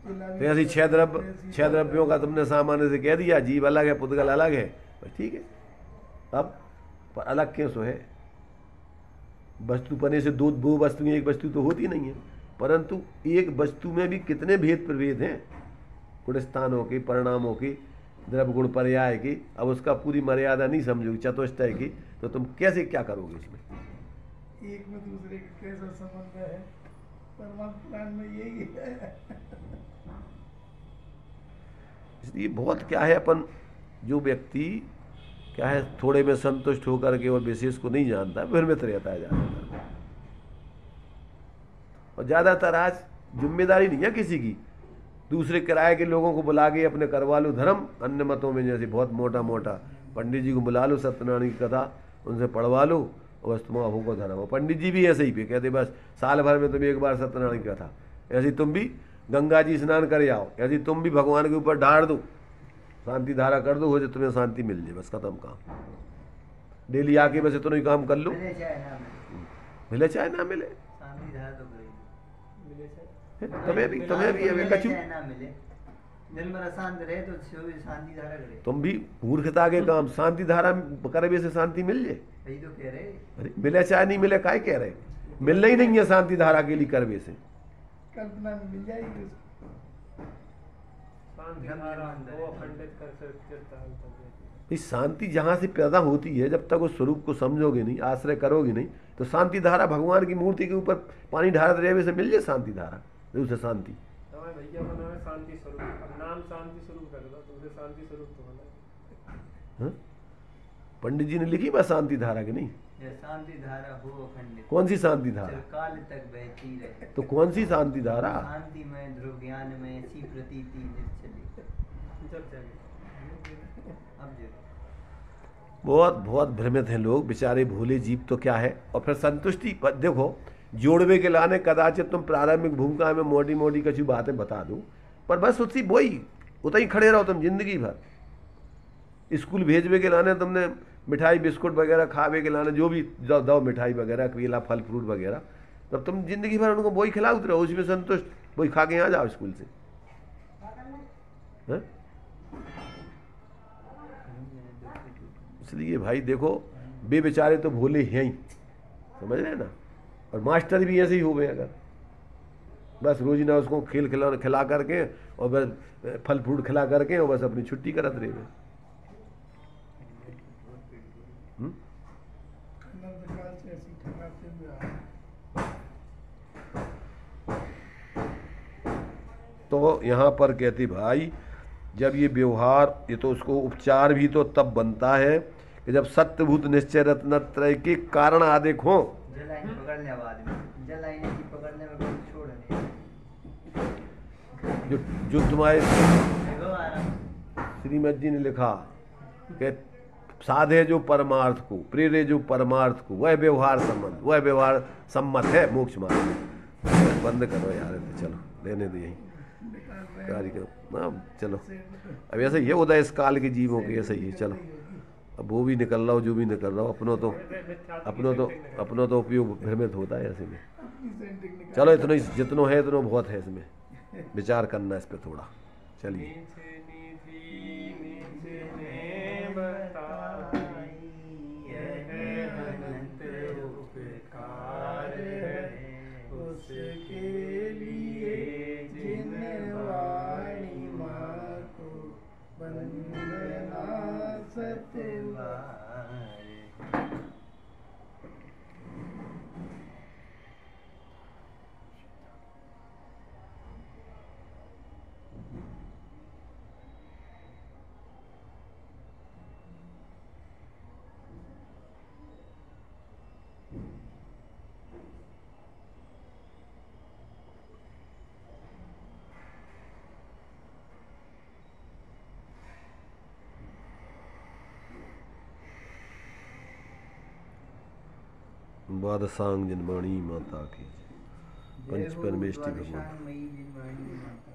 तो ऐसी छह द्रव्यों का तुमने सामान्य से कह दिया, जीव अलग है पुद्गल अलग है, बस ठीक है। अब पर अलग कैसो है, वस्तु पने से दो वस्तुएं एक वस्तु तो होती नहीं है, परंतु एक वस्तु में भी कितने भेद प्रभेद हैं, गुणस्थानों के, परिणामों के, द्रव्य गुण पर्याय की। अब उसका पूरी मर्यादा नहीं समझोगे चतुष्टय की, तो तुम कैसे क्या करोगे इसमें? एक में दूसरे का कैसा संबंध है, परमात्मा पुराण में यही है। इसलिए बहुत क्या है, अपन जो व्यक्ति क्या है थोड़े में संतुष्ट होकर के और विशेष को नहीं जानता भ्रमित रहता है ज़्यादातर। और ज़्यादातर आज जिम्मेदारी नहीं है किसी की, दूसरे किराए के लोगों को बुला के अपने करवा लो धर्म। अन्य मतों में जैसे बहुत मोटा मोटा पंडित जी को बुला लो, सत्यनारायण की कथा उनसे पढ़वा लो और बस तुम्हारा होगा धर्म। और पंडित जी भी ऐसे ही पे कहते बस साल भर में तुम एक बार सत्यनारायण की कथा, ऐसे तुम भी गंगा जी स्नान करे आओ, ऐसे तुम भी भगवान के ऊपर ढाड़ दो, शांति धारा कर दो, हो जाए तुम्हें शांति मिल जाए, बस खत्म काम। डेली आके बस इतना ही काम कर लो, मिले चाहे ना मिले, शांति धारा तो करेगी, मिले चाहे तुम्हें भी अभी कछु ना मिले, दिन भर अशांत रहे तो शांति धारा करे। तुम भी मूर्खता के काम शांति धारा करवे से शांति मिल जाए, वही तो कह रहे। अरे मिले चाहे नहीं मिले काय कह रहे, मिलना ही नहीं है शांति धारा के लिए करवे से, कल्पना में मिल जाएगी उसको। इस शांति जहाँ से पैदा होती है, जब तक उस स्वरूप को समझोगे नहीं, आश्रय करोगे नहीं, तो शांति धारा भगवान की मूर्ति के ऊपर पानी ढारत रहे से मिल जाए शांति धारा, उसे शांति। भैया बना है शांति स्वरूप, अब नाम शांति स्वरूप कर दो तो उसे शांति स्वरूप तो बना। पंडित जी ने लिखी बस शांति धारा की नहीं, शांति धारा हो अखंडित। कौन सी शांति धारा? काल तक बहती रहे। तो कौन सी शांति धारा? शांति में ध्रुव ज्ञान में सी प्रतीति निश्चली। जब जाएगी अब जो बहुत बहुत भ्रमित हैं लोग बेचारे, भोले जीव तो क्या है। और फिर संतुष्टि देखो जोड़वे के लाने कदाचित तुम प्रारंभिक भूमिका में मोटी मोटी कछु बातें बता दो, पर बस उसी वही उतना ही खड़े रहो तुम जिंदगी भर। स्कूल भेजवे के लाने तुमने मिठाई बिस्कुट वगैरह खावे के लाने जो भी दो मिठाई वगैरह केला फल फ्रूट वगैरह, तब तुम जिंदगी भर उनको वही खिलाते रहो, उसमें संतुष्ट, वही खा के यहाँ जाओ स्कूल से। इसलिए भाई देखो वे बेचारे तो भोले हैं ही, समझ रहे हैं ना। और मास्टर भी ऐसे ही हो गए, अगर बस रोजिना उसको खिला करके और बस फल फ्रूट खिला करके और बस अपनी छुट्टी करत रहे। तो यहाँ पर कहती भाई जब ये व्यवहार, ये तो उसको उपचार भी तो तब बनता है कि जब सत्यभूत निश्चय रत्नत्रय के कारण आदिक हो। जलाइन पकड़ने बाद में, जलाइन की पकड़ने में कोई छोड़ नहीं। जो तुम्हारे देखो आराम। श्रीमद जी ने लिखा कि साधे जो परमार्थ को, प्रेरे जो परमार्थ को, वह व्यवहार संबंध, वह व्यवहार सम्मत है मोक्ष मार्ग। बंद करो यार, चलो लेने दो यही कार्यक्रम ना, चलो अब ऐसा ही है उदय इस काल के जीवों के, ऐसा ही है। चलो अब वो भी निकल रहा हो जो भी निकल रहा हो, अपनों तो उपयोग भ्रमित होता है ऐसे में। चलो इतना जितनो है इतना बहुत है, इसमें विचार करना इस पे थोड़ा। चलिए उसके लिए जिनवाणी माँ को वंदना सतवार। बादशांग जनवाणी माता की पंच परमेष्टि भगवान। मई जिनवाणी माता।